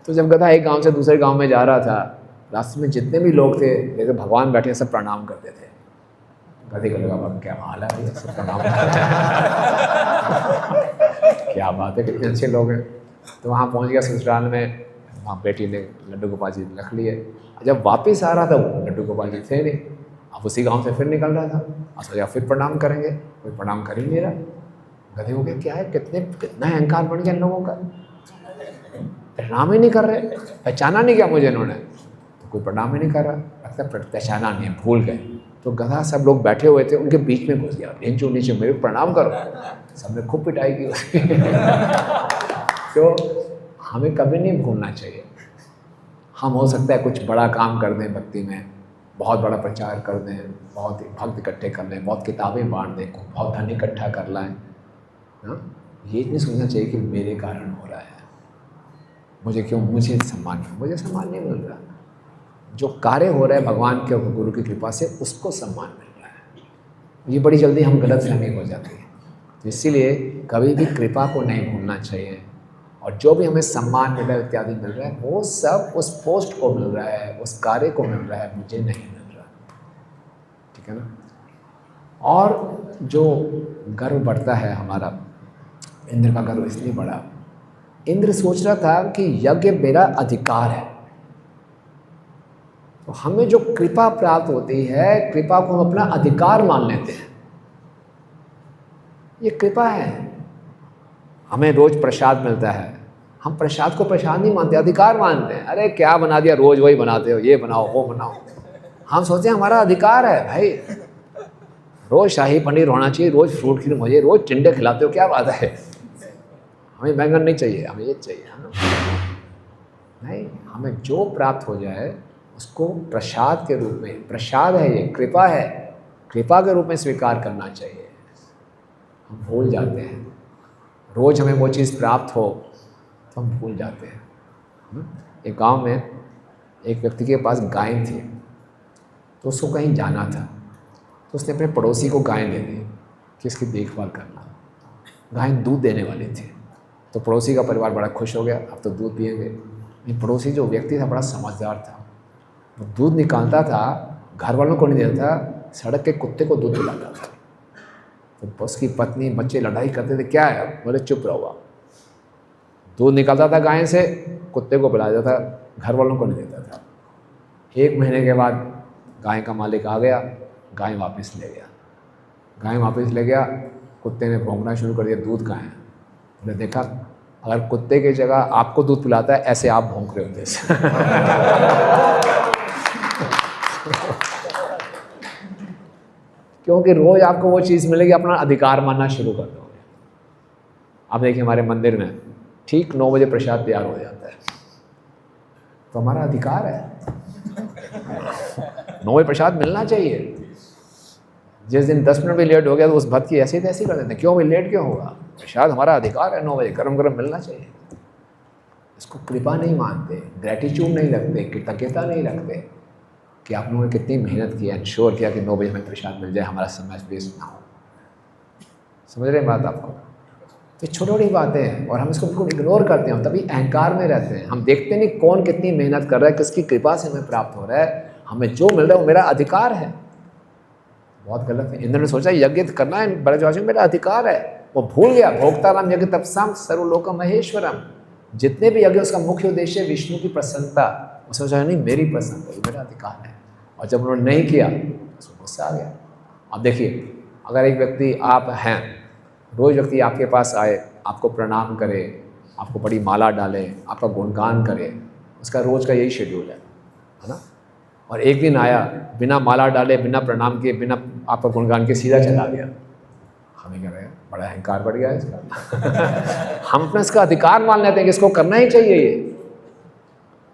तो जब गधा एक गांव से दूसरे गांव में जा रहा था, रास्ते में जितने भी लोग थे, जैसे भगवान बैठे, सब प्रणाम करते थे। गधे को लगा बाबा क्या हाल है, सब प्रणाम क्या बात है, कितने अच्छे लोग हैं। तो वहाँ पहुँच गया ससुराल में, वहाँ बेटी ने लड्डू गोपाल जी रख लिए। जब वापस आ रहा था, वो लड्डू गोपाल जी थे नहीं, अब उसी गांव से फिर निकल रहा था। सोचा फिर प्रणाम करेंगे, कोई प्रणाम कर ही नहीं रहा। गधे हो गए, क्या है, कितना अहंकार बढ़ गया इन लोगों का, प्रणाम ही नहीं कर रहे, पहचाना नहीं क्या मुझे इन्होंने, तो कोई प्रणाम ही नहीं कर रहा, लगता पहचाना नहीं है, भूल गए। तो गधा, सब लोग बैठे हुए थे, उनके बीच में घुस गया, नीचे नीचे मेरे प्रणाम करो, सबने खूब पिटाई की उसकी। तो हमें कभी नहीं भूलना चाहिए। हम हो सकता है कुछ बड़ा काम कर दें भक्ति में, बहुत बड़ा प्रचार कर दें, बहुत भक्त इकट्ठे कर लें, बहुत किताबें बांट दें, बहुत धन इकट्ठा कर लाएं, हाँ, ये नहीं सोचना चाहिए कि मेरे कारण हो रहा है, मुझे सम्मान नहीं मिल रहा। जो कार्य हो रहा है भगवान के गुरु की कृपा से, उसको सम्मान मिल रहा है। ये बड़ी जल्दी हम गलत फहमी हो जाती है। तो इसीलिए कभी भी कृपा को नहीं भूलना चाहिए। और जो भी हमें सम्मान मिल रहा है, इत्यादि मिल रहा है, वो सब उस पोस्ट को मिल रहा है, उस कार्य को मिल रहा है, मुझे नहीं मिल रहा। ठीक है ना। और जो गर्व बढ़ता है हमारा, इंद्र का गर्व इसलिए बढ़ा, इंद्र सोच रहा था कि यज्ञ मेरा अधिकार है। तो हमें जो कृपा प्राप्त होती है, कृपा को हम अपना अधिकार मान लेते हैं। ये कृपा है। हमें रोज प्रसाद मिलता है, हम प्रसाद को प्रसाद नहीं मानते, अधिकार मानते हैं। अरे क्या बना दिया, रोज वही बनाते हो, ये बनाओ वो बनाओ। हम सोचते हैं हमारा अधिकार है भाई, रोज शाही पनीर होना चाहिए, रोज फ्रूट खीर मुझे, रोज टिंडे खिलाते हो, क्या बात है, हमें बैंगन नहीं चाहिए, हमें ये चाहिए। हाँ? नहीं, हमें जो प्राप्त हो जाए उसको प्रसाद के रूप में, प्रसाद है ये, कृपा है, कृपा के रूप में स्वीकार करना चाहिए। हम भूल जाते हैं, रोज हमें वो चीज़ प्राप्त हो तो हम भूल जाते हैं। एक गांव में एक व्यक्ति के पास गाय थी, तो उसको कहीं जाना था, तो उसने अपने पड़ोसी को गाय दे दी कि इसकी देखभाल करना। गाय दूध देने वाली थी, तो पड़ोसी का परिवार बड़ा खुश हो गया, अब तो दूध पिएंगे। ये पड़ोसी जो व्यक्ति था बड़ा समझदार था, वो दूध निकालता था, घर वालों को नहीं देता था, सड़क के कुत्ते को दूध पिलाता था। तो उसकी पत्नी बच्चे लड़ाई करते थे, क्या है, बोले चुप रहो आप। दूध निकालता था गाय से, कुत्ते को पिलाता था, घर वालों को नहीं देता था। 1 महीने के बाद गाय का मालिक आ गया, गाय वापस ले गया। गाय वापस ले गया, कुत्ते ने भौंकना शुरू कर दिया, दूध कहाँ है। मैंने देखा, अगर कुत्ते की जगह आपको दूध पिलाता है, ऐसे आप भौंक रहे होते। क्योंकि रोज आपको वो चीज़ मिलेगी, अपना अधिकार मानना शुरू कर दोगे। आप देखिए हमारे मंदिर में ठीक 9 बजे प्रसाद तैयार हो जाता है, तो हमारा अधिकार है, 9 बजे प्रसाद मिलना चाहिए। जिस दिन 10 मिनट भी लेट हो गया तो उस भक्त की ऐसी तैसी कर देते हैं, क्यों भाई लेट क्यों होगा, प्रसाद हमारा अधिकार है, 9 बजे गरम गरम मिलना चाहिए। इसको कृपा नहीं मानते, ग्रेटिट्यूड नहीं रखते, कृतज्ञता नहीं रखते कि आप लोगों ने कितनी मेहनत की है, इंश्योर किया कि 9 बजे हमें प्रसाद मिल जाए, हमारा समय वेस्ट ना हो। समझ रहे हैं बात आपको। तो छोटी छोटी बातें हैं और हम इसको बिल्कुल इग्नोर करते हैं, तभी अहंकार में रहते हैं। हम देखते नहीं कौन कितनी मेहनत कर रहा है, किसकी कृपा से हमें प्राप्त हो रहा है, हमें जो मिल रहा है वो मेरा अधिकार है। बहुत गलत है। इंद्र ने सोचा यज्ञ करना है ब्रजवासियों में, मेरा अधिकार है, वो भूल गया। भोक्ताराम यज्ञ तपसाम सर्वलोकम महेश्वरम, जितने भी यज्ञ उसका मुख्य उद्देश्य विष्णु की प्रसन्नता, उसने सोचा नहीं मेरी प्रसन्नता, ये मेरा अधिकार है। और जब उन्होंने नहीं किया उसको गुस्सा आ गया। अब देखिए, अगर एक व्यक्ति आप हैं, रोज व्यक्ति आपके पास आए, आपको प्रणाम करे, आपको बड़ी माला डाले, आपका गुणगान करे, उसका रोज का यही शेड्यूल है, है ना। और एक दिन आया बिना माला डाले, बिना प्रणाम किए, बिना आपका गुणगान के सीधा चला गया। हमें कह रहे हैं बड़ा अहंकार बढ़ गया है इसका। हम अपना इसका अधिकार मान लेते हैं कि इसको करना ही चाहिए ये।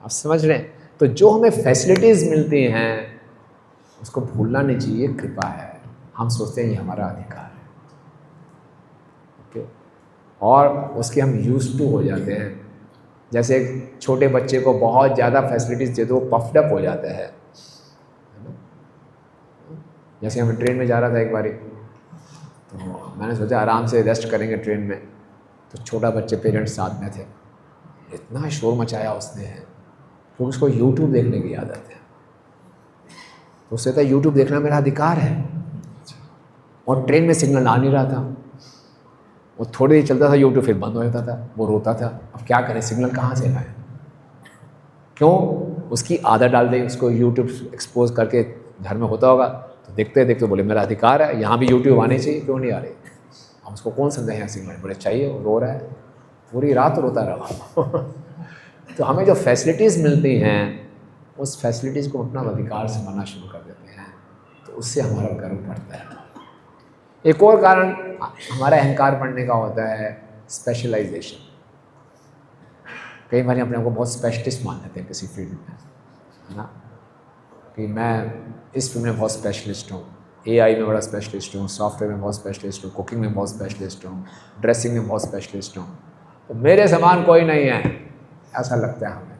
आप समझ रहे हैं? तो जो हमें फैसिलिटीज़ मिलती हैं उसको भूलना नहीं चाहिए, कृपा है। हम सोचते हैं ये हमारा अधिकार है, ओके, और उसके हम यूज्ड टू हो जाते हैं। जैसे एक छोटे बच्चे को बहुत ज़्यादा फैसिलिटीज़ दे दो, वो पफ्ड अप हो जाता है। जैसे हम ट्रेन में जा रहा था एक बारी, तो मैंने सोचा आराम से रेस्ट करेंगे ट्रेन में, तो छोटा बच्चे पेरेंट्स साथ में थे, इतना शोर मचाया उसने है क्योंकि उसको यूट्यूब देखने की आदत है। तो उससे था यूट्यूब देखना मेरा अधिकार है, और ट्रेन में सिग्नल आ नहीं रहा था। वो थोड़ी देर चलता था यूट्यूब, फिर बंद हो जाता था, वो रोता था। अब क्या करें, सिग्नल कहाँ से लाए? क्यों? उसकी आदत डाल दी, उसको यूट्यूब एक्सपोज करके। घर में होता होगा तो देखते देखते बोले मेरा अधिकार है, यहाँ भी यूट्यूब आनी चाहिए, क्यों नहीं आ रही? हम उसको कौन समझाएं सिग्नल? बोले चाहिए, वो रो रहा है, पूरी रात रोता रहा। तो हमें जो फैसिलिटीज़ मिलती हैं उस फैसिलिटीज़ को अपना अधिकार से मानना शुरू कर देते हैं, तो उससे हमारा गर्व बढ़ता है। एक और कारण हमारा अहंकार बढ़ने का होता है स्पेशलाइजेशन। कई बार अपने आप को बहुत स्पेशलिस्ट मान लेते हैं किसी फील्ड में, है ना, कि मैं इस फील्ड में बहुत स्पेशलिस्ट हूँ, एआई में बड़ा स्पेशलिस्ट हूँ, सॉफ्टवेयर में बहुत स्पेशलिस्ट हूँ, कुकिंग में बहुत स्पेशलिस्ट हूँ, ड्रेसिंग में बहुत स्पेशलिस्ट हूँ, तो मेरे समान कोई नहीं है, ऐसा लगता है हमें,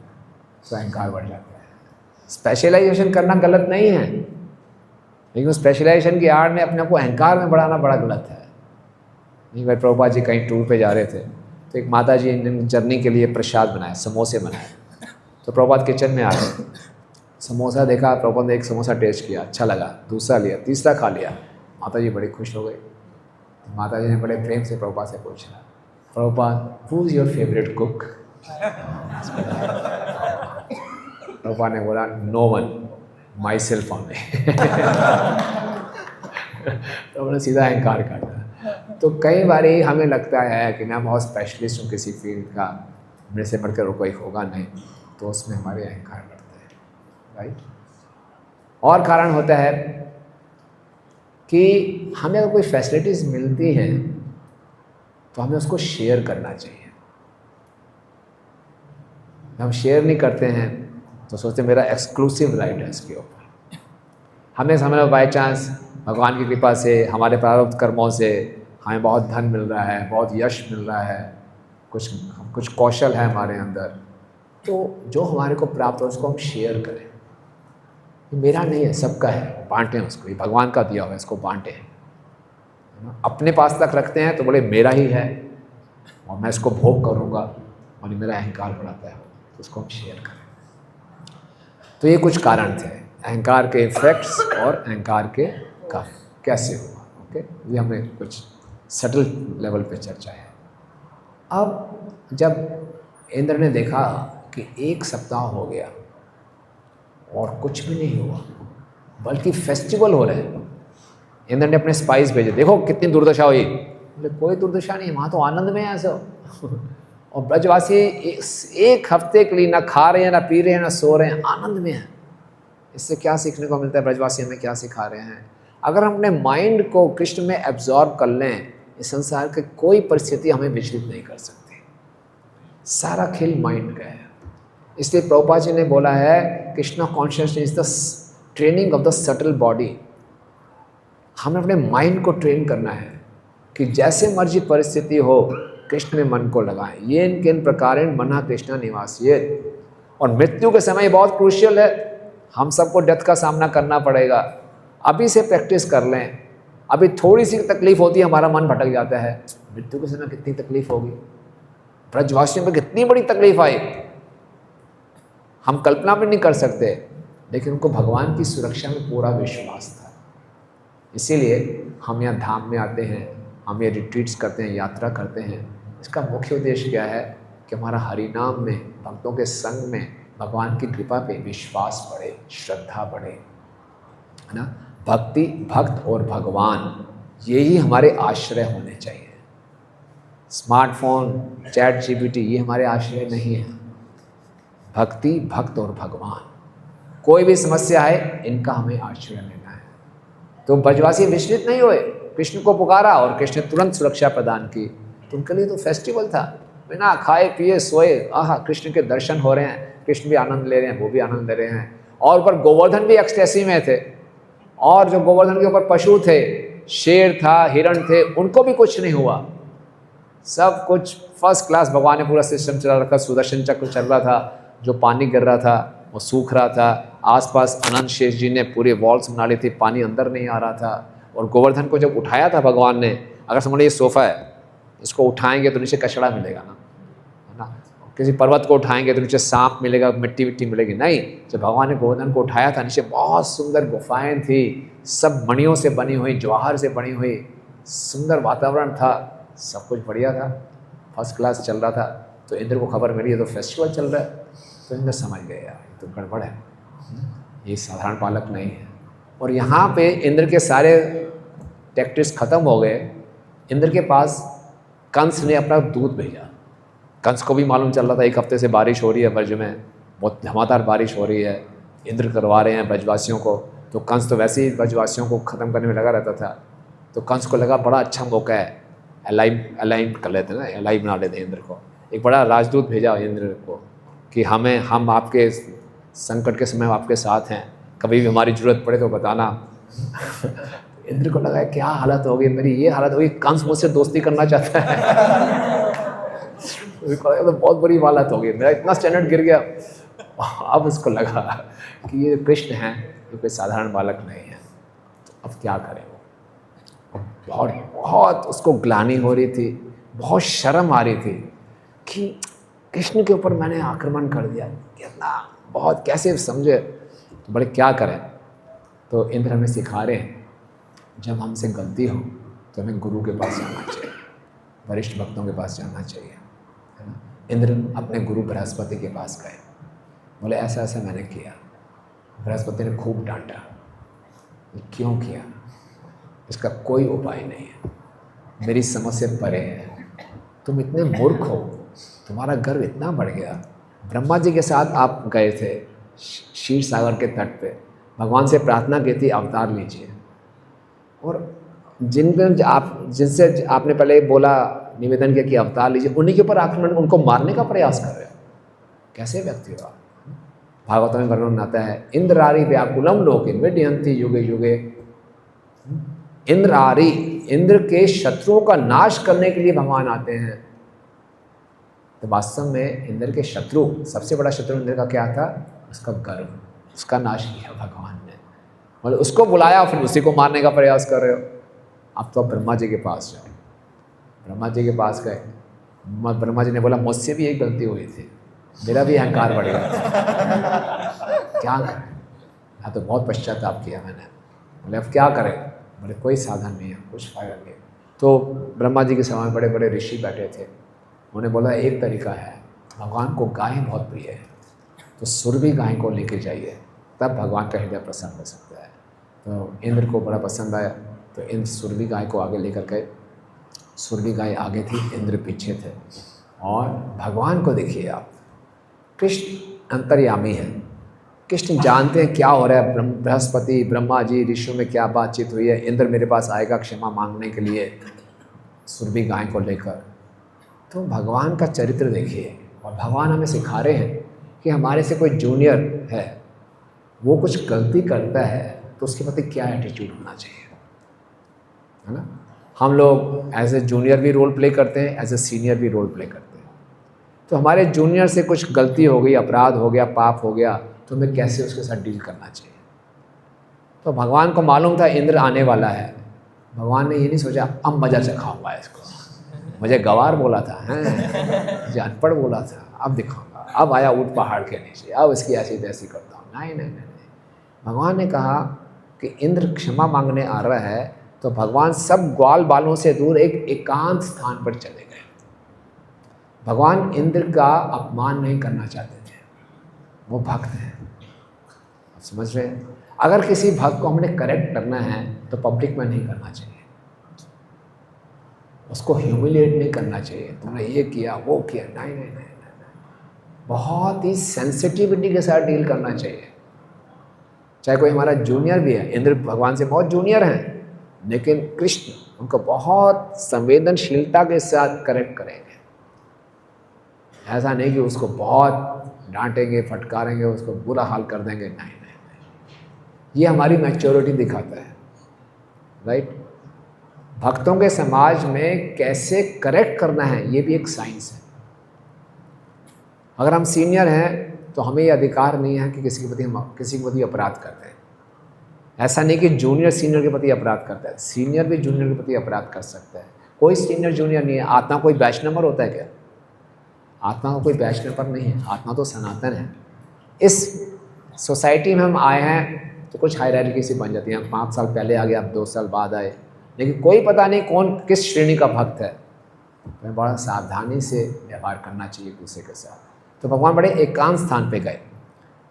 तो अहंकार बढ़ जाता है। स्पेशलाइजेशन करना गलत नहीं है, लेकिन उस स्पेशलाइजेशन की आड़ में अपने को अहंकार में बढ़ाना बड़ा गलत है। नहीं भाई, प्रभुपाद जी कहीं टूर पे जा रहे थे, तो एक माता जी ने जर्नी के लिए प्रसाद बनाया, समोसे बनाए। तो प्रभुपाद किचन में आ गए, समोसा देखा, प्रभुपाद ने एक समोसा टेस्ट किया, अच्छा लगा, दूसरा लिया, तीसरा खा लिया। माता जी बड़ी खुश हो गई। तो माता जी ने बड़े प्रेम से प्रभुपाद से पूछा, Prabhupada who is your favourite cook? Prabhupada ने बोला no one, myself only. तो उन्होंने सीधा अहंकार काटा। तो कई बार हमें लगता है कि मैं बहुत स्पेशलिस्ट हूँ किसी फील्ड का, मेरे से बढ़कर कोई होगा नहीं, तो उसमें हमारे अहंकार बढ़ते हैं, राइट। और कारण होता है कि हमें अगर कोई फैसिलिटीज़ मिलती हैं तो हमें उसको शेयर करना चाहिए। हम शेयर नहीं करते हैं तो सोचते मेरा एक्सक्लूसिव राइट है इसके ऊपर। हमें हमें बाई चांस भगवान की कृपा से, हमारे प्रारब्ध कर्मों से हमें बहुत धन मिल रहा है, बहुत यश मिल रहा है, कुछ कौशल है हमारे अंदर, तो जो हमारे को प्राप्त हो उसको हम शेयर करें। ये मेरा नहीं है, सबका है, बांटें उसको, ये भगवान का दिया हुआ है, इसको बांटें। अपने पास तक रखते हैं तो बोले मेरा ही है और मैं इसको भोग करूँगा, और ये मेरा अहंकार बढ़ाता है, तो उसको हम शेयर करें। तो ये कुछ कारण थे अहंकार के इफेक्ट्स और अहंकार के कारण कैसे हुआ, ओके। ये हमें कुछ सटल लेवल पे चर्चा है। अब जब इंद्र ने देखा कि 1 सप्ताह हो गया और कुछ भी नहीं हुआ, बल्कि फेस्टिवल हो रहे हैं, इंद्र ने अपने स्पाइस भेजे, देखो कितनी दुर्दशा हुई। बोले कोई दुर्दशा नहीं, वहाँ तो आनंद में है सब। और ब्रजवासी 1 हफ्ते के लिए ना खा रहे हैं, ना पी रहे हैं, ना सो रहे हैं, आनंद में है। इससे क्या सीखने को मिलता है? ब्रजवासी हमें क्या सिखा रहे हैं? अगर हम अपने माइंड को कृष्ण में एब्जॉर्ब कर लें, इस संसार की कोई परिस्थिति हमें विचलित नहीं कर सकती। सारा खेल माइंड का है। इसलिए प्रभुपाद जी ने बोला है Krishna consciousness is the training of the subtle body. हमें अपने माइंड को ट्रेन करना है कि जैसे मर्जी परिस्थिति हो कृष्ण में मन को लगाएं। ये किन प्रकारेण मना कृष्ण निवासियेत। और मृत्यु के समय बहुत क्रूशियल है, हम सबको डेथ का सामना करना पड़ेगा। अभी से प्रैक्टिस कर लें। अभी थोड़ी सी तकलीफ होती है, हमारा मन भटक जाता है, मृत्यु के समय कितनी तकलीफ होगी। ब्रजवासियों में कितनी बड़ी तकलीफ आई, हम कल्पना भी नहीं कर सकते, लेकिन उनको भगवान की सुरक्षा में पूरा विश्वास था। इसीलिए हम यहाँ धाम में आते हैं, हम ये रिट्रीट्स करते हैं, यात्रा करते हैं। इसका मुख्य उद्देश्य क्या है कि हमारा हरिनाम में, भक्तों के संग में भगवान की कृपा पे विश्वास बढ़े, श्रद्धा बढ़े, है ना। भक्ति, भक्त और भगवान, यही हमारे आश्रय होने चाहिए। स्मार्टफोन, चैट जीपीटी ये हमारे आश्रय नहीं है। भक्ति, भक्त और भगवान, कोई भी समस्या है इनका हमें आश्रय लेना है। तो ब्रजवासी विचलित नहीं हुए, कृष्ण को पुकारा और कृष्ण ने तुरंत सुरक्षा प्रदान की। तो उनके लिए तो फेस्टिवल था, बिना खाए पिए सोए, आहा कृष्ण के दर्शन हो रहे हैं, कृष्ण भी आनंद ले रहे हैं, वो भी आनंद ले रहे हैं। और ऊपर गोवर्धन भी एक्सटेसी में थे, और जो गोवर्धन के ऊपर पशु थे, शेर था, हिरण थे, उनको भी कुछ नहीं हुआ। सब कुछ फर्स्ट क्लास, भगवान ने पूरा सिस्टम चला रखा। सुदर्शन चक्र चल रहा था, जो पानी गिर रहा था वो सूख रहा था। आसपास अनंत शेष जी ने पूरे वॉल्स बना ली थी, पानी अंदर नहीं आ रहा था। और गोवर्धन को जब उठाया था भगवान ने, अगर समझ लीजिए ये सोफ़ा है, इसको उठाएंगे तो नीचे कचड़ा मिलेगा ना, है ना। किसी पर्वत को उठाएंगे तो नीचे सांप मिलेगा, मिट्टी विट्टी मिलेगी, नहीं। जब भगवान ने गोवर्धन को उठाया था, नीचे बहुत सुंदर गुफाएं थी, सब मणियों से बनी हुई, जवाहर से बनी हुई, सुंदर वातावरण था, सब कुछ बढ़िया था, फर्स्ट क्लास चल रहा था। तो इंद्र को खबर मिली है तो फेस्टिवल चल रहा है, तो इंद्र समझ गए यार तो गड़बड़ है, ये साधारण बालक नहीं है। और यहाँ पे इंद्र के सारे टैक्टिक्स खत्म हो गए। इंद्र के पास कंस ने अपना दूत भेजा। कंस को भी मालूम चल रहा था 1 हफ्ते से बारिश हो रही है ब्रज में, बहुत धमाकेदार बारिश हो रही है, इंद्र करवा रहे हैं ब्रजवासियों को। तो कंस तो वैसे ही ब्रजवासियों को ख़त्म करने में लगा रहता था। तो कंस को लगा बड़ा अच्छा मौका है, अलाइन कर लेते ना, अलाई बना लेते इंद्र को। एक बड़ा राजदूत भेजा इंद्र को कि हम आपके संकट के समय आपके साथ हैं, कभी भी हमारी ज़रूरत पड़े तो बताना। इंद्र को लगा क्या हालत होगी मेरी, ये हालत होगी, कंस मुझसे दोस्ती करना चाहता है। तो बहुत बुरी हालत होगी, मेरा इतना स्टैंडर्ड गिर गया। अब उसको लगा कि ये कृष्ण हैं, ये कोई साधारण बालक नहीं है, तो अब क्या करें। वो बहुत उसको ग्लानि हो रही थी, बहुत शर्म आ रही थी कि कृष्ण के ऊपर मैंने आक्रमण कर दिया, कितना बहुत कैसे समझे, तो बड़े क्या करें। तो इंद्र हमें सिखा रहे हैं जब हमसे गलती हो तो हमें गुरु के पास जाना चाहिए, वरिष्ठ भक्तों के पास जाना चाहिए, है ना। इंद्र अपने गुरु बृहस्पति के पास गए, बोले ऐसा ऐसा मैंने किया। बृहस्पति ने खूब डांटा, क्यों किया, इसका कोई उपाय नहीं है, मेरी समझ से परे है, तुम इतने मूर्ख हो, तुम्हारा गर्व इतना बढ़ गया। ब्रह्मा जी के साथ आप गए थे क्षीर सागर के तट पे, भगवान से प्रार्थना की थी अवतार लीजिए, और जिनसे आपने पहले बोला, निवेदन किया कि अवतार लीजिए, उन्हीं के ऊपर आक्रमण, उनको मारने का प्रयास कर रहे हो, कैसे व्यक्ति हो आप। भागवत में वर्णन आता है, इंद्रारी व्याकुलम लोके विड्यन्ति युगे युगे। इंद्रारी, इंद्र के शत्रुओं का नाश करने के लिए भगवान आते हैं। तो वास्तव में इंद्र के शत्रु, सबसे बड़ा शत्रु इंद्र का क्या था, उसका गर्व, उसका नाश किया भगवान ने, मतलब उसको बुलाया फिर उसी को मारने का प्रयास कर रहे हो। अब तो आप ब्रह्मा जी के पास जाओ। ब्रह्मा जी के पास गए, ब्रह्मा जी ने बोला मुझसे भी एक गलती हुई थी, मेरा भी अहंकार बढ़ गया था, क्या करें, हाँ तो बहुत पश्चाताप किया मैंने। बोले अब क्या करें, बोले कोई साधन नहीं है, कुछ फायदा नहीं। तो ब्रह्मा जी के समय बड़े बड़े ऋषि बैठे थे, उन्होंने बोला एक तरीका है, भगवान को गाय बहुत प्रिय है, तो सुरभि गाय को लेके जाइए, तब भगवान का हृदय प्रसन्न हो सकता है। तो इंद्र को बड़ा पसंद आया, तो इंद्र सुरभि गाय को आगे लेकर गए। सुरभि गाय आगे थी, इंद्र पीछे थे। और भगवान को देखिए आप, कृष्ण अंतर्यामी है, कृष्ण जानते हैं क्या हो रहा है, बृहस्पति ब्रह्मा जी ऋषियों में क्या बातचीत हुई है, इंद्र मेरे पास आएगा क्षमा मांगने के लिए सुरभि गाय को लेकर। तो भगवान का चरित्र देखिए, और भगवान हमें सिखा रहे हैं कि हमारे से कोई जूनियर है, वो कुछ गलती करता है तो उसके प्रति क्या एटीट्यूड होना चाहिए, है ना। हम लोग एज ए जूनियर भी रोल प्ले करते हैं, एज ए सीनियर भी रोल प्ले करते हैं। तो हमारे जूनियर से कुछ गलती हो गई, अपराध हो गया, पाप हो गया, तो हमें कैसे उसके साथ डील करना चाहिए। तो भगवान को मालूम था इंद्र आने वाला है, भगवान ने ये नहीं सोचा अब मज़ा चखाऊंगा इसको, मुझे गवार बोला था, हैं मुझे अनपढ़ बोला था, अब दिखाऊंगा, अब आया ऊँट पहाड़ के नीचे, अब इसकी ऐसी तैसी करता हूँ। नहीं नहीं नहीं, भगवान ने कहा कि इंद्र क्षमा मांगने आ रहा है, तो भगवान सब ग्वाल बालों से दूर एक एकांत स्थान पर चले गए। भगवान इंद्र का अपमान नहीं करना चाहते थे, वो भक्त हैं, आप समझ रहे हैं। अगर किसी भक्त को हमने करेक्ट करना है तो पब्लिक में नहीं करना चाहिए, उसको ह्यूमिलिएट नहीं करना चाहिए, तुमने ये किया वो किया, नहीं नहीं नहीं नहीं, बहुत ही सेंसिटिविटी के साथ डील करना चाहिए। चाहे कोई हमारा जूनियर भी है, इंद्र भगवान से बहुत जूनियर हैं, लेकिन कृष्ण उनको बहुत संवेदनशीलता के साथ करेक्ट करेंगे। ऐसा नहीं कि उसको बहुत डांटेंगे, फटकारेंगे, उसको बुरा हाल कर देंगे, नहीं नहीं नहीं। ये हमारी मैच्योरिटी दिखाता है, राइट। भक्तों के समाज में कैसे करेक्ट करना है ये भी एक साइंस है। अगर हम सीनियर हैं तो हमें ये अधिकार नहीं है कि किसी के प्रति अपराध करते हैं। ऐसा नहीं कि जूनियर सीनियर के प्रति अपराध करता है, सीनियर भी जूनियर के प्रति अपराध कर सकता है। कोई सीनियर जूनियर नहीं है। आत्मा कोई बैच नंबर होता है क्या? आत्मा का कोई बैच नंबर नहीं है, आत्मा तो सनातन है। इस सोसाइटी में हम आए हैं तो कुछ हायरार्की सी बन जाती है। हम 5 साल पहले आ गए, अब 2 साल बाद आए, लेकिन कोई पता नहीं कौन किस श्रेणी का भक्त है। हमें बड़ा सावधानी से व्यवहार करना चाहिए दूसरे के साथ। तो भगवान बड़े एकांत स्थान पे गए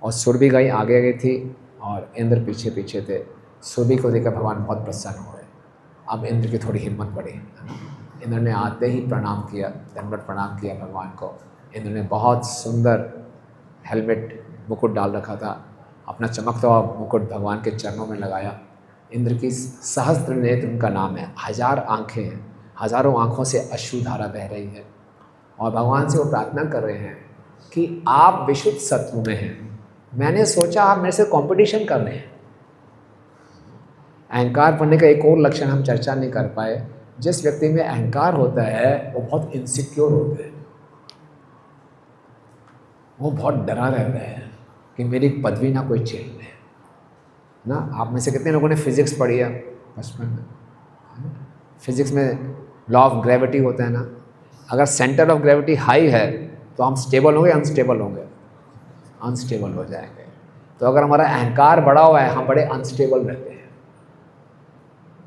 और सुरभि गई आगे गई थी और इंद्र पीछे पीछे थे। सुरभि को देखकर भगवान बहुत प्रसन्न हुए। अब इंद्र की थोड़ी हिम्मत बढ़ी। इंद्र ने आते ही प्रणाम किया, दंडवत प्रणाम किया भगवान को। इंद्र ने बहुत सुंदर हेलमेट मुकुट डाल रखा था, अपना चमकता हुआ मुकुट भगवान के चरणों में लगाया। इंद्र की सहस्त्र नेत्र उनका नाम है, 1000 आँखें हैं, हज़ारों आँखों से अश्रुधारा बह रही है और भगवान से वो प्रार्थना कर रहे हैं कि आप विशुद्ध सत्व में हैं। मैंने सोचा आप मेरे से कंपटीशन कर रहे हैं। अहंकार बनने का एक और लक्षण हम चर्चा नहीं कर पाए। जिस व्यक्ति में अहंकार होता है वो बहुत इनसिक्योर होता है, वो बहुत डरा रहता है कि मेरी पदवी ना कोई छीन ले ना। आप में से कितने लोगों ने फिजिक्स पढ़ी है बचपन में? फिजिक्स में लॉ ऑफ ग्रेविटी होता है ना। अगर सेंटर ऑफ ग्रेविटी हाई है तो हम स्टेबल होंगे, अनस्टेबल होंगे, अनस्टेबल हो जाएंगे। तो अगर हमारा अहंकार बढ़ा हुआ है हम बड़े अनस्टेबल रहते हैं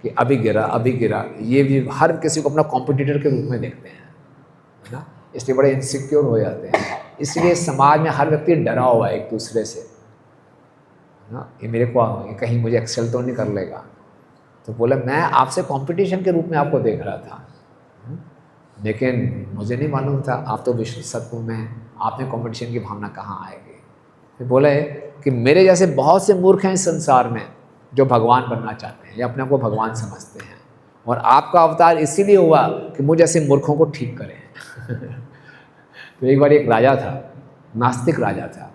कि अभी गिरा अभी गिरा। ये भी हर किसी को अपना कॉम्पिटिटर के रूप में देखते हैं, है ना, इसलिए बड़े इनसिक्योर हो जाते हैं। इसलिए समाज में हर व्यक्ति डरा हुआ है एक दूसरे से, है ना। ये मेरे को ये कहीं मुझे एक्सेल तो नहीं कर लेगा। तो बोला मैं आपसे कंपटीशन के रूप में आपको देख रहा था, लेकिन मुझे नहीं मालूम था आप तो विश्व सत्व में हैं, आप में कंपटीशन की भावना कहाँ आएगी। फिर बोले कि मेरे जैसे बहुत से मूर्ख हैं इस संसार में जो भगवान बनना चाहते हैं या अपने आप को भगवान समझते हैं, और आपका अवतार इसीलिए हुआ कि मुझ जैसे मूर्खों को ठीक करें। तो एक बार एक राजा था, नास्तिक राजा था।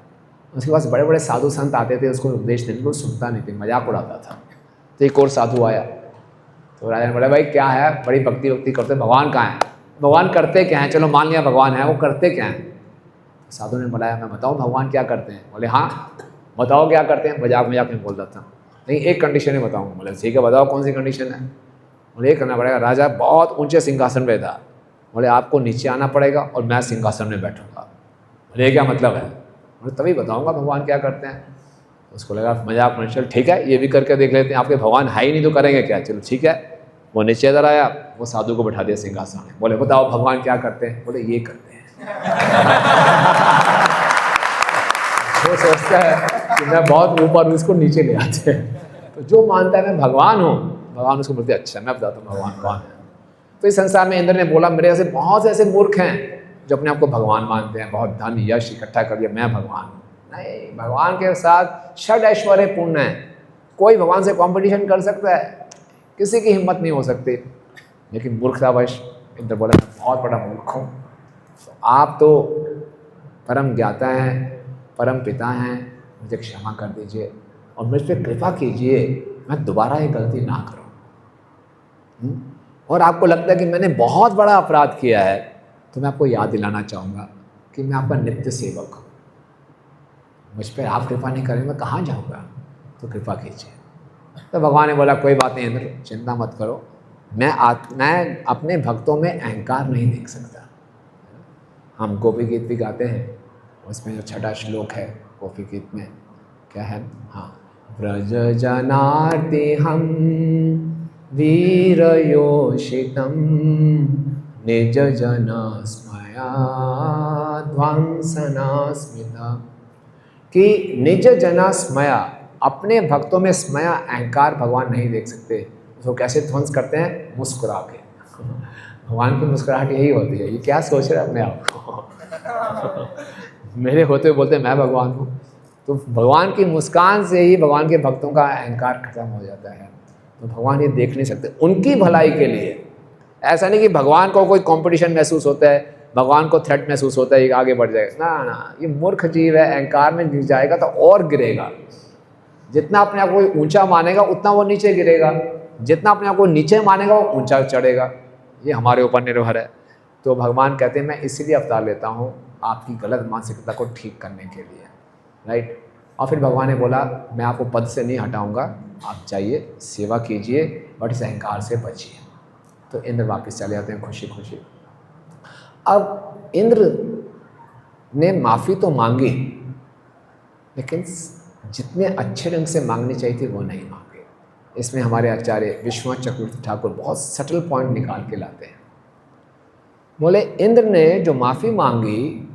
उसके पास बड़े बड़े साधु संत आते थे, उसको उपदेश देने को सुनता नहीं थे, मजाक उड़ाता था। तो एक और साधु आया, तो राजा ने बोला भाई क्या है, बड़ी भक्ति वक्ति करते, भगवान कहाँ है, भगवान करते क्या हैं, चलो मान लिया भगवान है, वो करते क्या हैं। साधु ने बताया मैं बताऊँ भगवान क्या करते हैं। बोले हाँ बताओ क्या करते हैं। मजाक मजाक में बोल रहा था, नहीं एक कंडीशन ही बताऊँगा। बोले ठीक है बताओ कौन सी कंडीशन है। बोले ये करना पड़ेगा। राजा बहुत ऊंचे सिंहासन पे था। बोले आपको नीचे आना पड़ेगा और मैं सिंहासन में बैठूंगा। बोले ये क्या मतलब है। बोले तभी बताऊंगा भगवान क्या करते हैं। उसको लगा मजाक में, चल ठीक है ये भी करके देख लेते हैं, आपके भगवान है ही नहीं तो करेंगे क्या। चलो ठीक है। वो नीचे इधर आया, वो साधु को बैठा दिया सिंहासन में। बोले बताओ भगवान क्या करते हैं। बोले ये करते हैं। वो सोचता है कि मैं बहुत ऊपर हूँ, इसको नीचे ले आते हैं। तो जो मानता है मैं भगवान हूँ, भगवान उसको बोलते अच्छा मैं बताता हूँ भगवान कौन है। तो इस संसार में इंद्र ने बोला मेरे ऐसे बहुत से ऐसे मूर्ख हैं जो अपने आप को भगवान मानते हैं, बहुत धन यश इकट्ठा कर लिया मैं भगवान हूँ। नहीं, भगवान के साथ षड ऐश्वर्य पूर्ण है। कोई भगवान से कंपटीशन कर सकता है, किसी की हिम्मत नहीं हो सकती। लेकिन मूर्खतावश इंद्र बोला मैं बहुत बड़ा मूर्ख हूँ। तो आप तो परम ज्ञाता हैं, परम पिता हैं, मुझे क्षमा कर दीजिए और मुझ पर कृपा कीजिए, मैं दोबारा ये गलती ना करूँ। और आपको लगता है कि मैंने बहुत बड़ा अपराध किया है, तो मैं आपको याद दिलाना चाहूँगा कि मैं आपका नित्य सेवक हूँ। मुझ पर आप कृपा नहीं करें मैं कहाँ जाऊँगा, तो कृपा कीजिए। तो भगवान ने बोला कोई बात नहीं इंद्र, चिंता मत करो, मैं अपने भक्तों में अहंकार नहीं देख सकता। हम गोपी गीत भी गाते हैं, उसमें जो 6वां श्लोक है गोपी गीत में क्या है, हाँ, व्रज जनार्ति हम वीर योषितम निज जना स्मया ध्वंसना स्मिता। कि निज जना स्मया, अपने भक्तों में स्मया अहंकार भगवान नहीं देख सकते। उसको कैसे ध्वंस करते हैं, मुस्कुरा के। भगवान की मुस्कुराहट यही होती है, ये क्या सोच रहे हैं अपने आप को। मेरे होते हुए बोलते हैं मैं भगवान हूँ। तो भगवान की मुस्कान से ही भगवान के भक्तों का अहंकार खत्म हो जाता है। तो भगवान ये देख नहीं सकते, उनकी भलाई के लिए। ऐसा नहीं कि भगवान को कोई कंपटीशन महसूस होता है, भगवान को थ्रेट महसूस होता है, ये आगे बढ़ जाएगा। ना ना, ये मूर्ख जीव है, अहंकार में गिर जाएगा तो और गिरेगा। जितना अपने आप को ऊंचा मानेगा उतना वो नीचे गिरेगा, जितना अपने आप को नीचे मानेगा वो ऊंचा चढ़ेगा। ये हमारे ऊपर निर्भर है। तो भगवान कहते हैं मैं इसलिए अवतार लेता हूँ आपकी गलत मानसिकता को ठीक करने के लिए, राइट। और फिर भगवान ने बोला मैं आपको पद से नहीं हटाऊंगा, आप जाइए सेवा कीजिए बट इस अहंकार से बचिए। तो इंद्र वापस चले जाते हैं खुशी खुशी। अब इंद्र ने माफ़ी तो मांगी, लेकिन जितने अच्छे ढंग से मांगनी चाहिए थी वो नहीं मांगे। इसमें हमारे आचार्य विश्वनाथ चक्रवर्ती ठाकुर बहुत सटल पॉइंट निकाल के लाते हैं। बोले इंद्र ने जो माफ़ी मांगी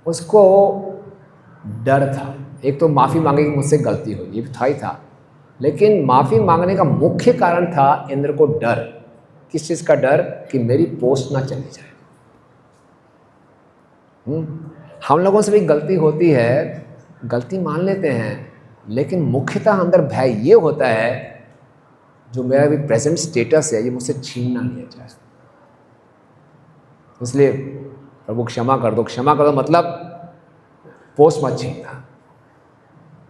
उसको डर था। एक तो माफ़ी मांगी कि मुझसे गलती हुई, ये था ही था, लेकिन माफ़ी मांगने का मुख्य कारण था इंद्र को डर। किस चीज़ का डर? कि मेरी पोस्ट ना चली जाए। हम लोगों से भी गलती होती है, गलती मान लेते हैं, लेकिन मुख्यतः अंदर भय ये होता है जो मेरा भी प्रेजेंट स्टेटस है ये मुझसे छीन ना लिया जाए। इसलिए प्रभु क्षमा कर दो, क्षमा कर दो मतलब पोस्ट मत छीनना।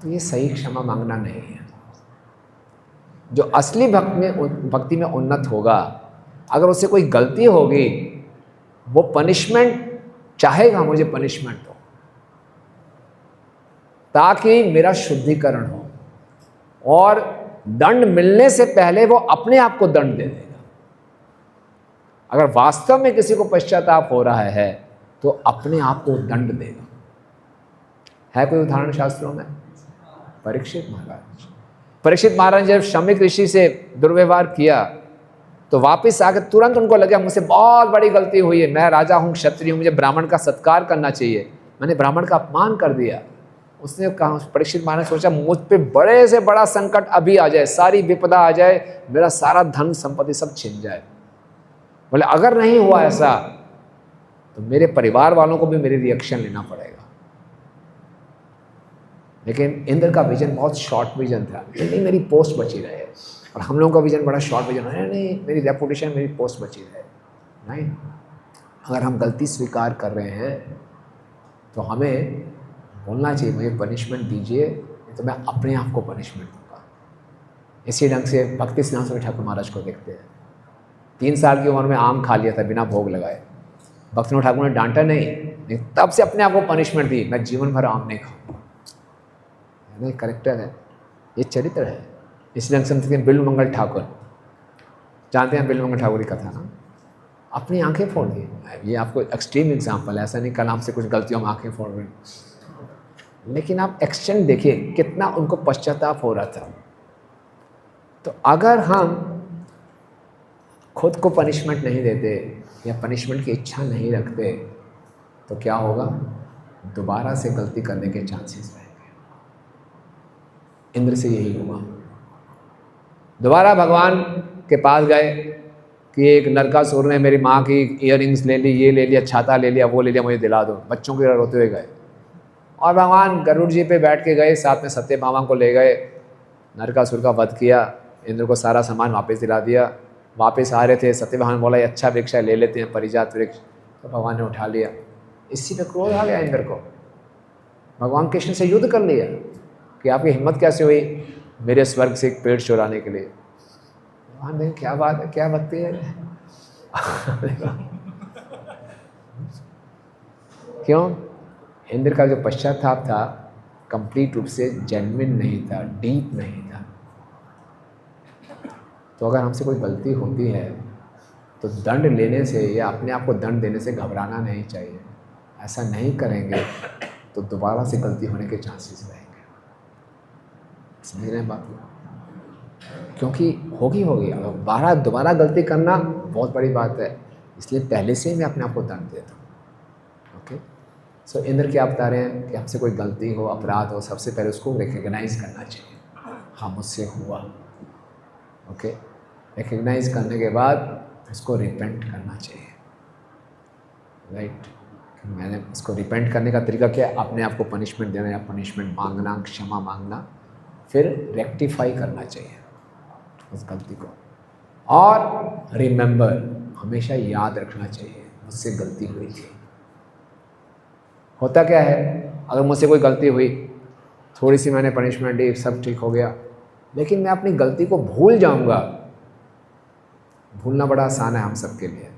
तो ये सही क्षमा मांगना नहीं है। जो असली भक्ति में उन्नत होगा, अगर उससे कोई गलती होगी वो पनिशमेंट चाहेगा, मुझे पनिशमेंट दो ताकि मेरा शुद्धिकरण हो, और दंड मिलने से पहले वो अपने आप को दंड दे देगा। अगर वास्तव में किसी को पश्चाताप हो रहा है तो अपने आप को दंड देगा। है कोई उदाहरण शास्त्रों में? परीक्षित महाराज जब शमिक ऋषि से दुर्व्यवहार किया तो वापस आकर तुरंत उनको लगा मुझसे बहुत बड़ी गलती हुई है, मैं राजा हूँ, क्षत्रिय हूँ, मुझे ब्राह्मण का सत्कार करना चाहिए, मैंने ब्राह्मण का अपमान कर दिया। उसने कहा, परीक्षित महाराज सोचा मुझ पे बड़े से बड़ा संकट अभी आ जाए, सारी विपदा आ जाए, मेरा सारा धन संपत्ति सब छिन जाए। बोले अगर नहीं हुआ ऐसा तो मेरे परिवार वालों को भी मेरी रिएक्शन लेना पड़ेगा। लेकिन इंद्र का विजन बहुत शॉर्ट विजन था, नहीं मेरी पोस्ट बची रहे। और हम लोगों का विजन बड़ा शॉर्ट विजन है, नहीं मेरी रेपुटेशन, मेरी पोस्ट बची रहे। नहीं, अगर हम गलती स्वीकार कर रहे हैं तो हमें बोलना चाहिए मुझे पनिशमेंट दीजिए, नहीं तो मैं अपने आप को पनिशमेंट दूंगा। इसी ढंग से भक्ति सिद्धांत स्वामी ठाकुर महाराज को देखते हैं। 3 साल की उम्र में आम खा लिया था बिना भोग लगाए। भक्ति ठाकुर ने डांटा नहीं, तब से अपने आप को पनिशमेंट दी, मैं जीवन भर आम नहीं खाऊंगा। नहीं, करेक्टर है, ये चरित्र है। इस ढंग से बिल्व मंगल ठाकुर, जानते हैं बिल्व मंगल ठाकुर की कथा ना? अपनी आंखें फोड़ दी। ये आपको एक्सट्रीम एग्जाम्पल है, ऐसा नहीं कल हमसे कुछ गलतियों में आंखें फोड़ रही, लेकिन आप एक्सटेंड देखिए कितना उनको पश्चाताप हो रहा था। तो अगर हम खुद को पनिशमेंट नहीं देते या पनिशमेंट की इच्छा नहीं रखते तो क्या होगा? दोबारा से गलती करने के चांसेस रहेंगे। इंद्र से यही हुआ। दोबारा भगवान के पास गए कि एक नरकासुर ने मेरी माँ की ईयररिंग्स ले ली, ये ले लिया, छाता ले लिया, वो ले लिया, मुझे दिला दो। बच्चों की तरह रोते हुए गए और भगवान गरुड़ जी पे बैठ के गए, साथ में सत्यभामा को ले गए, नरकासुर का वध किया, इंद्र को सारा सामान वापस दिला दिया। वापस आ रहे थे, सत्यभामा ने बोला ये अच्छा वृक्ष है, ले लेते हैं, परिजात वृक्ष। तो भगवान ने उठा लिया। इसी पे क्रोध आ गया इंद्र को। भगवान कृष्ण से युद्ध कर लिया कि आपकी हिम्मत कैसे हुई मेरे स्वर्ग से एक पेड़ चुराने के लिए। भगवान ने क्या बात है, क्या भक्ति है। क्यों? इंद्र का जो पश्चाताप था कंप्लीट रूप से जेन्युइन नहीं था, डीप नहीं था। तो अगर हमसे कोई गलती होती है तो दंड लेने से या अपने आप को दंड देने से घबराना नहीं चाहिए। ऐसा नहीं करेंगे तो दोबारा से गलती होने के चांसेस रहेंगे। समझ रहे हैं बात? क्योंकि होगी अगर दोबारा गलती करना बहुत बड़ी बात है, इसलिए पहले से ही मैं अपने आप को दंड देता हूँ। ओके, सो इंद्र क्या बता रहे हैं कि हमसे कोई गलती हो, अपराध हो, सबसे पहले उसको रिकग्नाइज करना चाहिए, हाँ मुझसे हुआ। ओके, रिकग्नाइज करने के बाद उसको रिपेंट करना चाहिए, राइट। मैंने उसको रिपेंट करने का तरीका क्या है, अपने आप को पनिशमेंट देना या पनिशमेंट मांगना, क्षमा मांगना, फिर रेक्टिफाई करना चाहिए उस गलती को। और रिमेंबर, हमेशा याद रखना चाहिए मुझसे गलती हुई थी। होता क्या है, अगर मुझसे कोई गलती हुई, थोड़ी सी मैंने पनिशमेंट दी, सब ठीक हो गया, लेकिन मैं अपनी गलती को भूल जाऊंगा। भूलना बड़ा आसान है हम सबके लिए।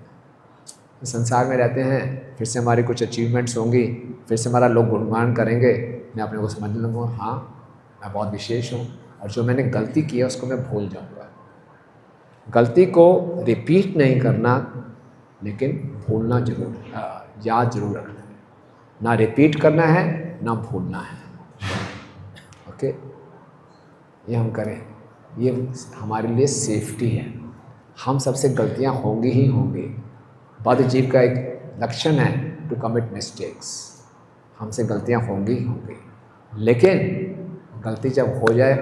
संसार में रहते हैं, फिर से हमारी कुछ अचीवमेंट्स होंगी, फिर से हमारा लोग गुणगान करेंगे, मैं अपने को समझने लगूँगा हाँ मैं बहुत विशेष हूँ, और जो मैंने गलती की है उसको मैं भूल जाऊँगा। गलती को रिपीट नहीं करना, लेकिन भूलना जरूर, याद जरूर रखना है। ना रिपीट करना है ना भूलना है। ओके, ये हम करें, ये हमारे लिए सेफ्टी है। हम सबसे गलतियां होंगी ही होंगी। बद्ध जीव का एक लक्षण है टू कमिट मिस्टेक्स। हमसे गलतियां होंगी ही होंगी, लेकिन गलती जब हो जाए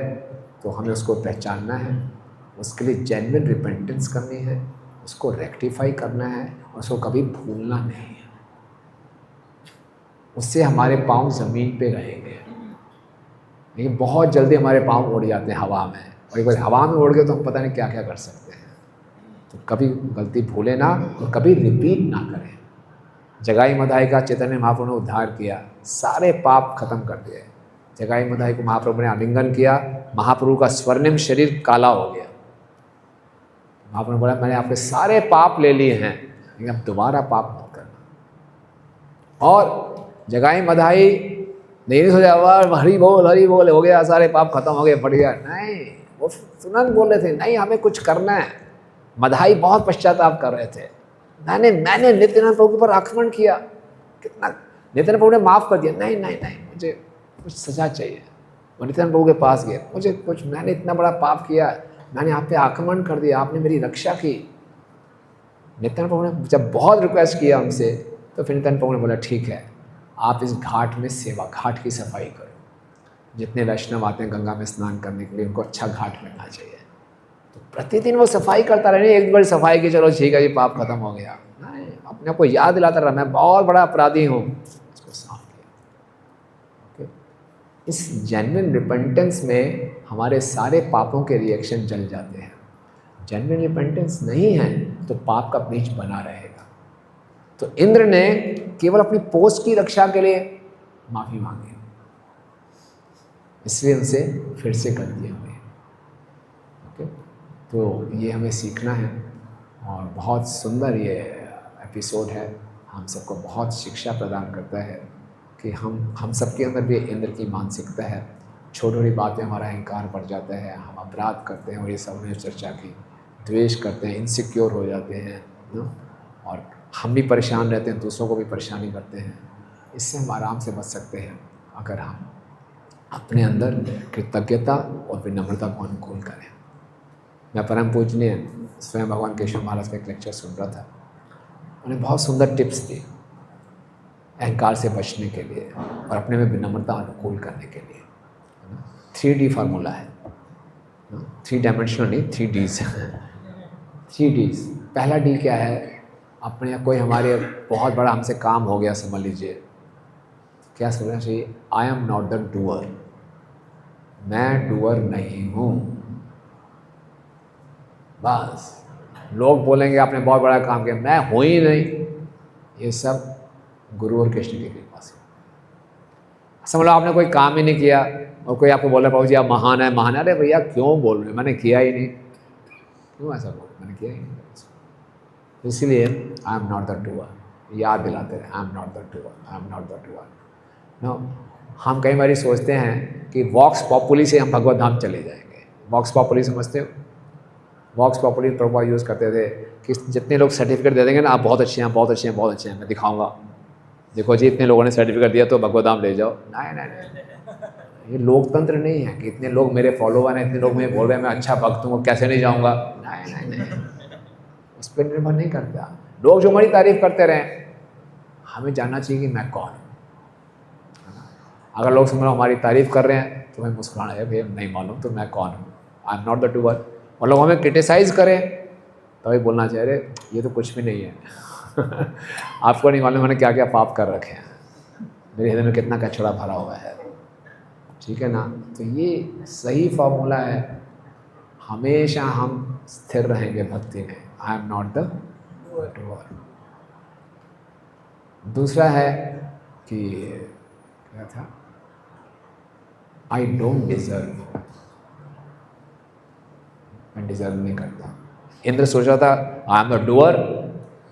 तो हमें उसको पहचानना है, उसके लिए जेन्युइन रिपेंटेंस करनी है, उसको रेक्टिफाई करना है, और उसको कभी भूलना नहीं है। उससे हमारे पाँव ज़मीन पे रहेंगे। लेकिन बहुत जल्दी हमारे पाँव उड़ जाते हैं हवा में, और एक बार हवा में उड़ गए तो हम पता नहीं क्या क्या कर सकते हैं। तो कभी गलती भूलें ना, और कभी रिपीट ना करें। जगाई मधाई का चैतन्य महाप्रभु ने उद्धार किया, सारे पाप खत्म कर दिए। जगाई मधाई को महाप्रभु ने आलिंगन किया, महाप्रभु का स्वर्णिम शरीर काला हो गया। महाप्रभु ने बोला मैंने आपके सारे पाप ले लिए हैं, लेकिन अब दोबारा पाप मत करना। और जगाई मधाई नहीं सोचा वाह हरी बोल हो गया, सारे पाप खत्म हो गए, बढ़ गया। नहीं, वो तुरंत बोल रहे थे नहीं हमें कुछ करना है। मधाई बहुत पश्चाताप कर रहे थे, मैंने नित्यानंद प्रभु के ऊपर आक्रमण किया, कितना नित्यानंद प्रभु ने माफ़ कर दिया। नहीं नहीं नहीं, मुझे कुछ सजा चाहिए। वो नित्यानंद प्रभु के पास गए, मुझे कुछ, मैंने इतना बड़ा पाप किया, मैंने आप पे आक्रमण कर दिया, आपने मेरी रक्षा की। नित्यानंद प्रभु ने जब बहुत रिक्वेस्ट किया हमसे, तो फिर नित्यानंद प्रभु ने बोला ठीक है, आप इस घाट में सेवा, घाट की सफाई करो। जितने वैष्णव आते हैं गंगा में स्नान करने के लिए, उनको अच्छा घाट मिलना चाहिए। तो प्रतिदिन वो सफाई करता रहे, एक बार सफाई की चलो ठीक है ये पाप खत्म हो गया। नहीं, अपने आप को याद दिलाता रहा मैं बहुत बड़ा अपराधी हूँ, उसको साफ किया। इस जेन्युइन रिपेंटेंस में हमारे सारे पापों के रिएक्शन जल जाते हैं। जेन्युइन रिपेंटेंस नहीं है तो पाप का बीज बना रहेगा। तो इंद्र ने केवल अपनी पोस्ट की रक्षा के लिए माफ़ी मांगी, इसलिए उनसे फिर से गलतियाँ हुई। ओके, तो ये हमें सीखना है, और बहुत सुंदर ये एपिसोड है, हम सबको बहुत शिक्षा प्रदान करता है कि हम सबके अंदर भी इंद्र की मानसिकता है। छोटी छोटी बातें हमारा अहंकार बढ़ जाता है, हम अपराध करते हैं, और ये सब ने चर्चा की, द्वेष करते हैं, इनसिक्योर हो जाते हैं ना, और हम भी परेशान रहते हैं, दूसरों को भी परेशानी करते हैं। इससे हम आराम से बच सकते हैं अगर हम अपने अंदर कृतज्ञता और विनम्रता को अनुकूल करें। मैं परम पूजनीय स्वयं भगवान केशव महाराज का एक लेक्चर सुन रहा था, उन्हें बहुत सुंदर टिप्स दी अहंकार से बचने के लिए और अपने में विनम्रता अनुकूल करने के लिए। 3D फार्मूला है, 3 डायमेंशनल नहीं, 3Ds 3Ds। पहला डी क्या है, अपने कोई हमारे बहुत बड़ा हमसे काम हो गया समझ लीजिए, क्या समझना चाहिए, आई एम नॉट द डूअर, मैं डूअर नहीं हूँ। बस लोग बोलेंगे आपने बहुत बड़ा काम किया, मैं हूँ ही नहीं। ये सब गुरु और कृष्ण की कृपा से। समझ लो आपने कोई काम ही नहीं किया और कोई आपको बोल रहा बाबू जी आप महान है महान है। अरे भैया क्यों बोल रहे हो, मैंने किया ही नहीं, क्यों ऐसा बोल, मैंने किया ही नहीं। इसलिए I am not the doer, याद दिलाते रहे I am not the doer, I am not the doer. No, हम कई बार सोचते हैं कि वॉक्स पॉपुली से हम भगवत धाम चले जाएंगे। वॉक्स पॉपुली समझते हो? वॉक्स पॉपुली प्रभुपाद यूज़ करते थे कि जितने लोग सर्टिफिकेट दे देंगे ना, आप बहुत अच्छे हैं, बहुत अच्छे हैं, बहुत अच्छे हैं, मैं दिखाऊंगा, देखो जी इतने लोगों ने सर्टिफिकेट दिया तो भगवत धाम ले जाओ। नहीं नहीं नहीं, ये लोकतंत्र नहीं है कि इतने लोग मेरे फॉलोवर हैं, इतने लोग मुझे बोल रहे हैं मैं अच्छा भक्त हूँ, कैसे नहीं जाऊँगा। नहीं नहीं नहीं, उस पर निर्भर नहीं करता। लोग जो हमारी तारीफ करते रहें, हमें जानना चाहिए कि मैं कौन हूँ। अगर लोग समझो हमारी तारीफ कर रहे हैं तो हमें मुस्कुराना है, भैया नहीं मालूम तो मैं कौन हूँ, आई एम नॉट द डूअर। और लोग हमें क्रिटिसाइज़ करें तभी बोलना चाहिए अरे ये तो कुछ भी नहीं है, आपको नहीं मालूम मैंने क्या क्या पाप कर रखे हैं, मेरे हृदय में कितना कचरा भरा हुआ है। ठीक है ना? तो ये सही फॉर्मूला है, हमेशा हम स्थिर रहेंगे भक्ति में। आई एम नॉट द डूअर। दूसरा है कि क्या था, आई डोंट डिजर्व, मैं डिजर्व नहीं करता। इंद्र सोच रहा था I am the doer,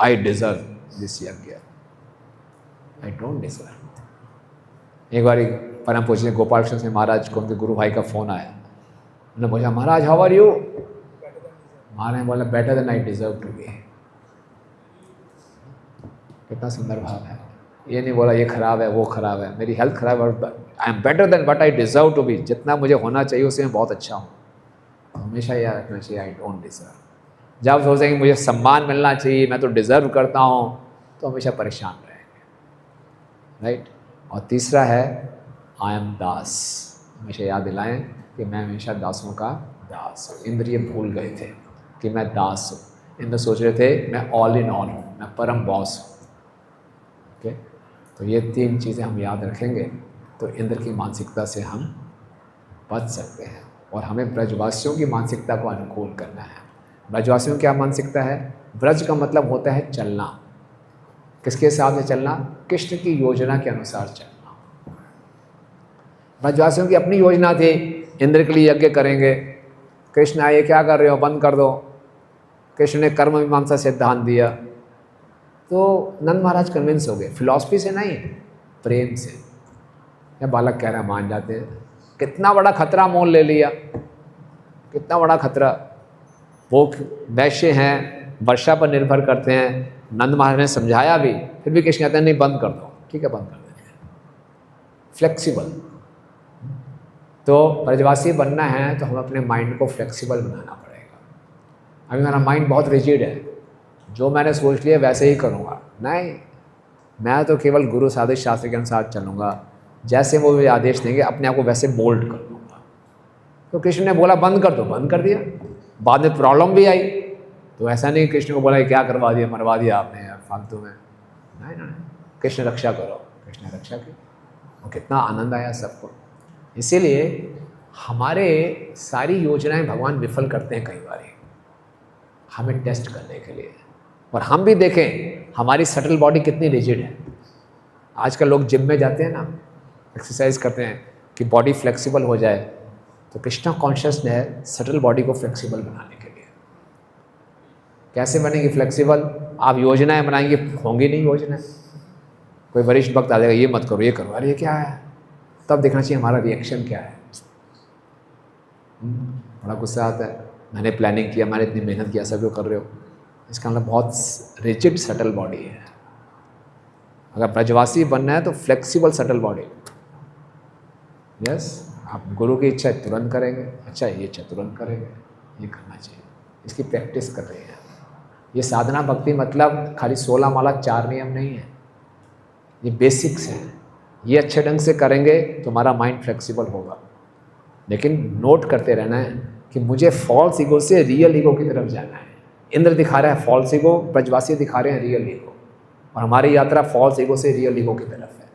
I deserve this यज्ञ, आई डोंट डिजर्व। एक बार परम पूज्य गोपाल कृष्ण सिंह महाराज को उनके गुरु भाई का फ़ोन आया, उन्होंने पूछा Maharaj how are you? Maharaj बोला better than I deserve to be. कितना सुंदर भाव है। ये नहीं बोला ये खराब है वो खराब है, मेरी हेल्थ खराब है, I am better than what I deserve to be. जितना मुझे होना चाहिए उससे मैं बहुत अच्छा हूँ। हमेशा याद रखना चाहिए आई डोंट डिजर्व। जब सोचेंगे मुझे सम्मान मिलना चाहिए, मैं तो डिज़र्व करता हूँ, तो हमेशा परेशान रहेंगे, राइट। और तीसरा है आई एम दास। हमेशा याद दिलाएं कि मैं हमेशा दासों का दास हूँ। इंद्र ये भूल गए थे कि मैं दास हूँ। इंद्र सोच रहे थे मैं ऑल इन ऑल हूँ, मैं परम बॉस हूँ। ओके, तो ये तीन चीज़ें हम याद रखेंगे तो इंद्र की मानसिकता से हम बच सकते हैं। और हमें ब्रजवासियों की मानसिकता को अनुकूल करना है। ब्रजवासियों की क्या मानसिकता है? ब्रज का मतलब होता है चलना। किसके हिसाब से चलना? कृष्ण की योजना के अनुसार चलना। ब्रजवासियों की अपनी योजना थी, इंद्र के लिए यज्ञ करेंगे। कृष्ण आए, क्या कर रहे हो, बंद कर दो। कृष्ण ने कर्म मीमांसा सिद्धांत दिया, तो नंद महाराज कन्विंस हो गए। फिलॉसफी से नहीं, प्रेम से। या बालक कह रहा मान जाते हैं। कितना बड़ा खतरा मोल ले लिया, कितना बड़ा खतरा। वो वैश्य हैं, वर्षा पर निर्भर करते हैं। नंद महाराज ने समझाया भी, फिर भी कृष्ण कहते हैं नहीं बंद कर दो। ठीक है, बंद कर देंगे। फ्लेक्सिबल। तो ब्रजवासी बनना है तो हमें अपने माइंड को फ्लेक्सिबल बनाना पड़ेगा। अभी मेरा माइंड बहुत रिजिड है, जो मैंने सोच लिया वैसे ही करूँगा। नहीं, मैं तो केवल गुरु साधक शास्त्र के अनुसार चलूँगा। जैसे वो भी आदेश देंगे अपने आप को वैसे मोल्ड कर लूँगा। तो कृष्ण ने बोला बंद कर दो, बंद कर दिया। बाद में प्रॉब्लम भी आई, तो ऐसा नहीं कृष्ण को बोला क्या करवा दिया, मरवा दिया आपने यार फालतू में। नहीं नहीं, कृष्ण रक्षा करो। कृष्ण ने रक्षा की, और कितना आनंद आया सबको। इसीलिए हमारे सारी योजनाएं भगवान विफल करते हैं कई बार हमें टेस्ट करने के लिए। और हम भी देखें हमारी सटल बॉडी कितनी रिजिड है। आजकल लोग जिम में जाते हैं ना, एक्सरसाइज करते हैं कि बॉडी फ्लेक्सिबल हो जाए। तो कृष्णा कॉन्शियसनेस है सटल बॉडी को फ्लेक्सिबल बनाने के लिए। कैसे बनेगी फ्लेक्सिबल? आप योजनाएं बनाएंगे, होंगी नहीं योजनाएं। कोई वरिष्ठ भक्त आ जाएगा, ये मत करो, ये करो, अरे ये क्या है, तब देखना चाहिए हमारा रिएक्शन क्या है। बड़ा गुस्सा आता है, मैंने प्लानिंग किया, मैंने इतनी मेहनत किया, सब क्यों कर रहे हो। इसका मतलब बहुत रिजिड सटल बॉडी है। अगर ब्रजवासी बनना है तो फ्लेक्सिबल सटल बॉडी। यस, आप गुरु की इच्छा तुरंत करेंगे, अच्छा ये इच्छा तुरंत करेंगे, ये करना चाहिए। इसकी प्रैक्टिस कर रहे हैं। ये साधना भक्ति मतलब खाली 16 माला 4 नियम नहीं है, ये बेसिक्स हैं। ये अच्छे ढंग से करेंगे तो हमारा माइंड फ्लेक्सिबल होगा। लेकिन नोट करते रहना है कि मुझे फॉल्स ईगो से रियल ईगो की तरफ जाना है। इंद्र दिखा रहा है फॉल्स ईगो, ब्रजवासी दिखा रहे हैं रियल ईगो, और हमारी यात्रा फॉल्स ईगो से रियल ईगो की तरफ है।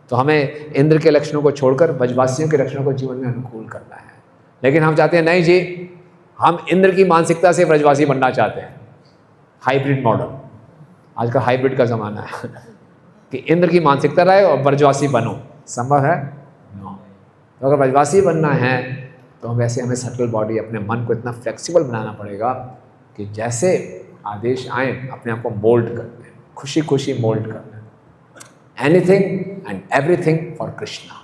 तो हमें इंद्र के लक्षणों को छोड़कर ब्रजवासियों के लक्षणों को जीवन में अनुकूल करना है। लेकिन हम चाहते हैं नहीं जी, हम इंद्र की मानसिकता से ब्रजवासी बनना चाहते हैं। हाइब्रिड मॉडल, आजकल हाइब्रिड का ज़माना है कि इंद्र की मानसिकता रहे और ब्रजवासी बनो। संभव है? नो। तो अगर ब्रजवासी बनना है तो हमें सटल बॉडी, अपने मन को इतना फ्लेक्सिबल बनाना पड़ेगा कि जैसे आदेश आए अपने आप को मोल्ड कर दें, खुशी खुशी मोल्ड कर दें। Anything and everything for Krishna.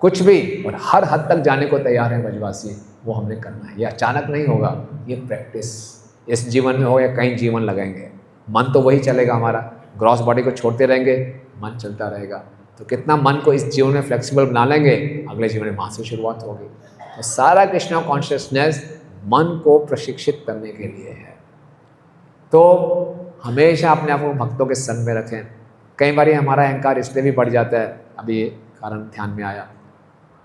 कुछ भी और हर हद तक जाने को तैयार है ब्रजवासी, वो हमने करना है। ये अचानक नहीं होगा, ये प्रैक्टिस इस जीवन में हो या कहीं जीवन लगाएंगे। मन तो वही चलेगा हमारा, ग्रॉस बॉडी को छोड़ते रहेंगे, मन चलता रहेगा। तो कितना मन को इस जीवन में फ्लेक्सिबल बना लेंगे, अगले जीवन में वहाँ से शुरुआत होगी। तो सारा कृष्णा कॉन्शियसनेस मन को प्रशिक्षित करने के लिए है। तो हमेशा अपने आप को भक्तों के संग में रखें। कई बार हमारा अहंकार इसलिए भी बढ़ जाता है, अभी ये कारण ध्यान में आया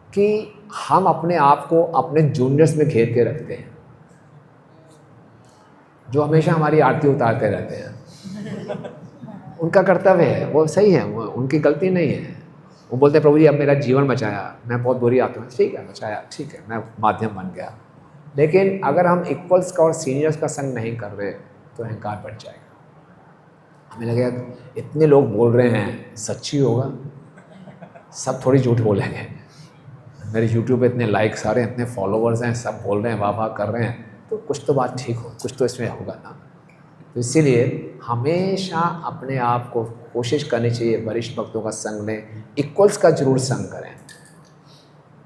कि हम अपने आप को अपने जूनियर्स में घेर के रखते हैं। जो हमेशा हमारी आरती उतारते रहते हैं। उनका कर्तव्य है, वो सही है, वो उनकी गलती नहीं है। वो बोलते हैं प्रभु जी अब मेरा जीवन बचाया, मैं बहुत बुरी आत्मा, ठीक है बचाया, ठीक है मैं माध्यम बन गया। लेकिन अगर हम इक्वल्स का और सीनियर्स का संग नहीं कर रहे तो अहंकार बढ़ जाएगा। हमें लगेगा इतने लोग बोल रहे हैं, सच्ची होगा? सब थोड़ी झूठ बोलेंगे। मेरे यूट्यूब पे इतने लाइक्स आ रहे हैं, इतने फॉलोवर्स हैं, सब बोल रहे हैं, वाह वाह कर रहे हैं, तो कुछ तो बात ठीक हो, कुछ तो इसमें होगा ना। तो इसीलिए हमेशा अपने आप को कोशिश करनी चाहिए वरिष्ठ भक्तों का संग लें, इक्वल्स का जरूर संग करें।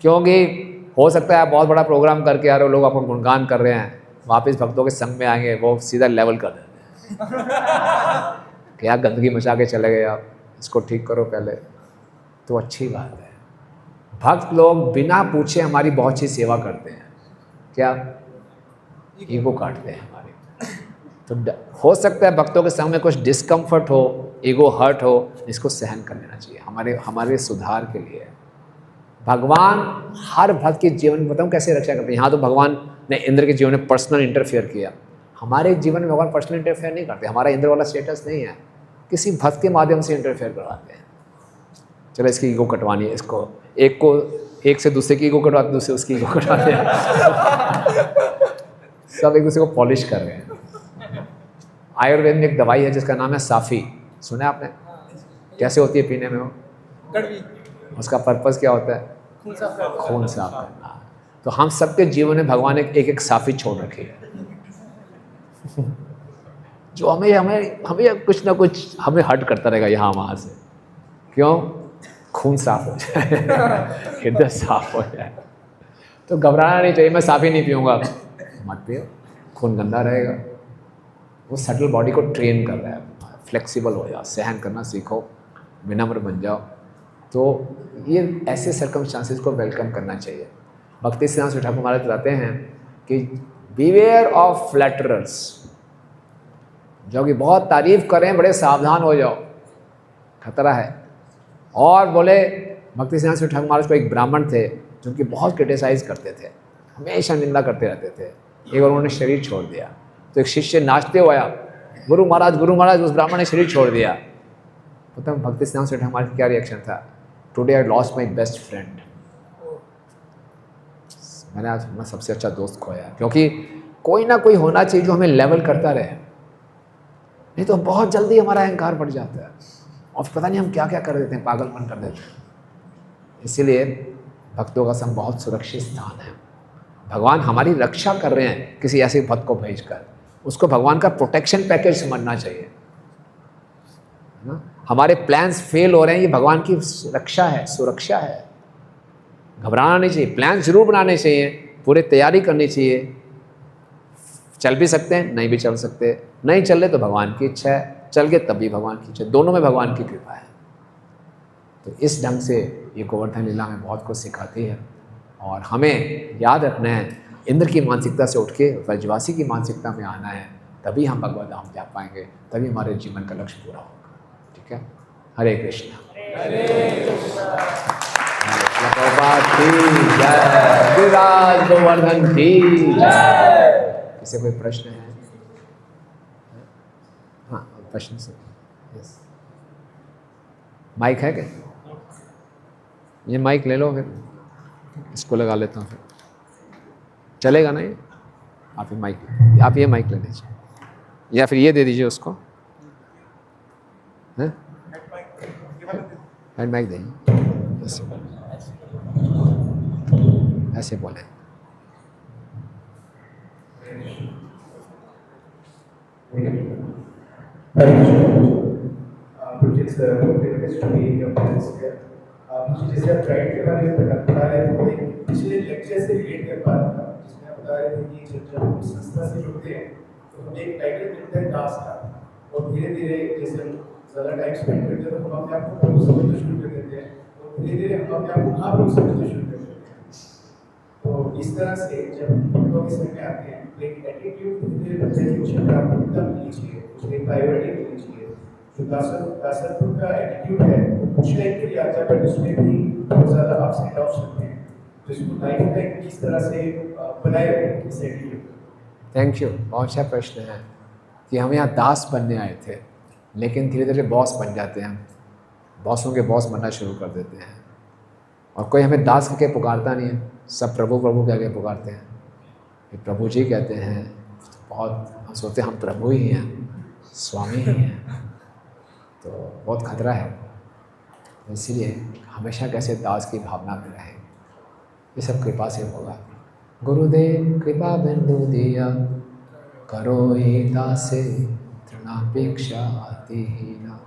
क्योंकि हो सकता है आप बहुत बड़ा प्रोग्राम करके आ रहे हो, लोग आपको गुणगान कर रहे हैं, वापस भक्तों के संग में आएंगे वो सीधा लेवल कर देते हैं। क्या गंदगी मचा के चले गए आप, इसको ठीक करो पहले। तो अच्छी बात है, भक्त लोग बिना पूछे हमारी बहुत सी सेवा करते हैं। क्या? ईगो काटते हैं हमारी। तो हो सकता है भक्तों के संग में कुछ डिस्कम्फर्ट हो, ईगो हर्ट हो, इसको सहन कर लेना चाहिए, हमारे सुधार के लिए। भगवान हर भक्त के जीवन में बताऊँ कैसे रक्षा करते हैं। यहाँ तो भगवान ने इंद्र के जीवन में पर्सनल इंटरफेयर किया, हमारे जीवन में भगवान पर्सनल इंटरफेयर नहीं करते। हमारा इंद्र वाला स्टेटस नहीं है, किसी भक्त के माध्यम से इंटरफेयर करवाते हैं। चलो इसकी ईगो कटवानी है, इसको एक से दूसरे की ईगो कटवाते, दूसरे उसकी ईगो कटवाते हैं। सब एक दूसरे को पॉलिश कर रहे हैं। आयुर्वेद में एक दवाई है जिसका नाम है साफी, सुना है आपने? कैसे होती है पीने में वो? उसका पर्पस क्या होता है? खून साफ करना। तो हम सबके जीवन में भगवान ने एक एक साफी छोड़ रखी है जो हमें कुछ ना कुछ हमें हट करता रहेगा यहाँ वहाँ से। क्यों? खून साफ हो जाए, हृदय साफ हो जाए। तो घबराना नहीं चाहिए, मैं साफी नहीं पीऊँगा, मत पियो, खून गंदा रहेगा। वो सटल बॉडी को ट्रेन कर रहा है, फ्लेक्सिबल हो जाओ, सहन करना सीखो, विनम्र बन जाओ। तो ये ऐसे सर्कमस्टांसेस को वेलकम करना चाहिए। भक्ति सिद्धांत स्वामी ठाकुर महाराज बताते हैं कि बीवेयर ऑफ फ्लैटरर्स, जो कि बहुत तारीफ करें बड़े सावधान हो जाओ, खतरा है। और बोले भक्ति सिद्धांत स्वामी ठाकुर महाराज को एक ब्राह्मण थे जो उनकी बहुत क्रिटिसाइज़ करते थे, हमेशा निंदा करते रहते थे। एक बार उन्होंने शरीर छोड़ दिया तो एक शिष्य नाचते हुए आया, गुरु महाराज, उस ब्राह्मण ने शरीर छोड़ दिया। पता है भक्ति सिद्धांत स्वामी ठाकुर महाराज क्या रिएक्शन था? Today I lost my best friend, मैंने आज अपना सबसे अच्छा दोस्त खोया। क्योंकि कोई ना कोई होना चाहिए जो हमें लेवल करता रहे, नहीं तो बहुत जल्दी हमारा अहंकार बढ़ जाता है और पता नहीं हम क्या क्या कर देते हैं, पागलपन कर देते हैं। इसीलिए भक्तों का संग बहुत सुरक्षित स्थान है। भगवान हमारी रक्षा कर रहे हैं किसी ऐसे भक्त को भेजकर, उसको भगवान का प्रोटेक्शन पैकेज समझना चाहिए ना। हमारे प्लान्स फेल हो रहे हैं, ये भगवान की रक्षा है, सुरक्षा है। घबराना नहीं चाहिए, प्लान जरूर बनाने चाहिए, पूरी तैयारी करनी चाहिए। चल भी सकते हैं, नहीं भी चल सकते, नहीं चल रहे तो भगवान की इच्छा है, चल गए तब भी भगवान की इच्छा, दोनों में भगवान की कृपा है। तो इस ढंग से ये गोवर्धन लीला हमें बहुत कुछ सिखाती है और हमें याद रखना है, इंद्र की मानसिकता से उठ के व्रजवासी की मानसिकता में आना है, तभी हम भगवत धाम जा पाएंगे, तभी हमारे जीवन का लक्ष्य पूरा होगा। ठीक है, हरे कृष्णा। गिरिराज गोवर्धन की जय। किसी कोई प्रश्न है? हाँ, प्रश्न से। यस, माइक है क्या? ये माइक ले लो, फिर इसको लगा लेता हूँ, फिर चलेगा ना ये? आप ये माइक ले लीजिए, या फिर ये दे दीजिए उसको, है हेड माइक देंगे, ऐसे बोले। मुझे जैसे आप ट्राइड के बारे में बता रहे थे, पिछले लेक्चर से रिलेट कर पा रहा था, जिसमें आप बता रहे थे कि जब हम संस्था से जुड़ते हैं तो हमें एक टाइटल मिलता है टास्क का, और धीरे धीरे जैसे हम ज़्यादा टाइम स्पेंड करते हैं तो हम अपने आप को प्रभु समझना शुरू कर देते हैं, और धीरे धीरे हम अपने आप को महाप्रभु समझना शुरू कर देते हैं। तो इस तरह से जब हम लोग इसमें आते हैं तो एक एटीट्यूड धीरे धीरे बच्चे की उसे प्राथमिकता मिलनी चाहिए, उसे प्रायोरिटी मिलनी चाहिए। जो दासत्व का एटीट्यूड है वो कुछ टाइम के लिए आता है, बट उसमें भी बहुत ज़्यादा अप्स एंड डाउन्स होते हैं। तो इसको लाइफ में किस तरह से बनाए रखें इस एटीट्यूड? Thank you. बहुत अच्छा प्रश्न है कि हम यहाँ दास बनने आए थे, लेकिन धीरे धीरे बॉस बन जाते हैं, बॉसों के बॉस बनना शुरू कर देते हैं, और कोई हमें दास कह के पुकारता नहीं है, सब प्रभु प्रभु कह के पुकारते हैं। फिर प्रभु जी कहते हैं, बहुत हम सोचते हैं हम प्रभु ही हैं, स्वामी ही हैं, तो बहुत खतरा है। इसीलिए हमेशा कैसे दास की भावना में रहें, ये सब कृपा से होगा। गुरुदेव कृपा बिंदु दिया, करो ही दासे तृणापेक्षा अतिहीना,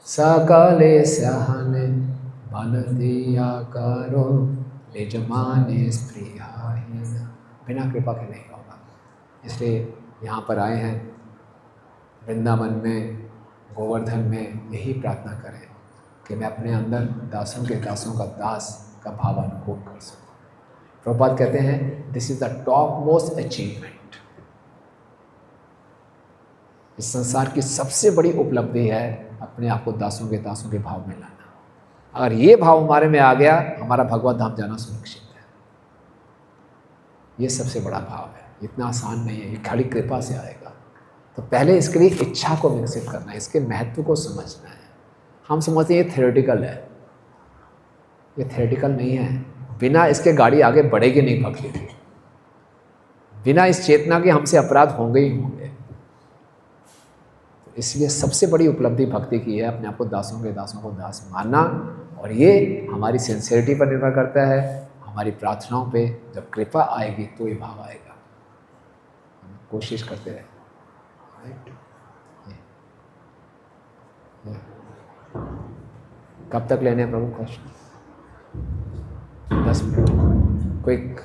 सकले सहने बल दिया करो, यजमाने स्प्रियाहीना। बिना कृपा के नहीं होगा। इसलिए यहाँ पर आए हैं वृंदावन में, गोवर्धन में, यही प्रार्थना करें कि मैं अपने अंदर दासों के दासों का दास का भाव अनुभव कर सकूँ। प्रभुपाद कहते हैं this is the top most achievement. इस संसार की सबसे बड़ी उपलब्धि है अपने आप को दासों के भाव में लाना। अगर ये भाव हमारे में आ गया, हमारा भगवत धाम जाना सुनिश्चित है। ये सबसे बड़ा भाव है, इतना आसान नहीं है, ये खाली कृपा से आएगा। तो पहले इसके लिए इच्छा को विकसित करना है, इसके महत्व को समझना है। हम समझते हैं ये थ्योरेटिकल है, ये थ्योरेटिकल नहीं है। बिना इसके गाड़ी आगे बढ़ेगी नहीं भक्ति की, बिना इस चेतना के हमसे अपराध होंगे ही होंगे। तो इसलिए सबसे बड़ी उपलब्धि भक्ति की है अपने आप को दासों को दास मानना, और ये हमारी सिंसियरिटी पर निर्भर करता है, हमारी प्रार्थनाओं पे। जब कृपा आएगी तो ये भाव आएगा। कोशिश करते रहे। कब तक लेने हैं प्रभु क्वेश्चन? 10 minute quick.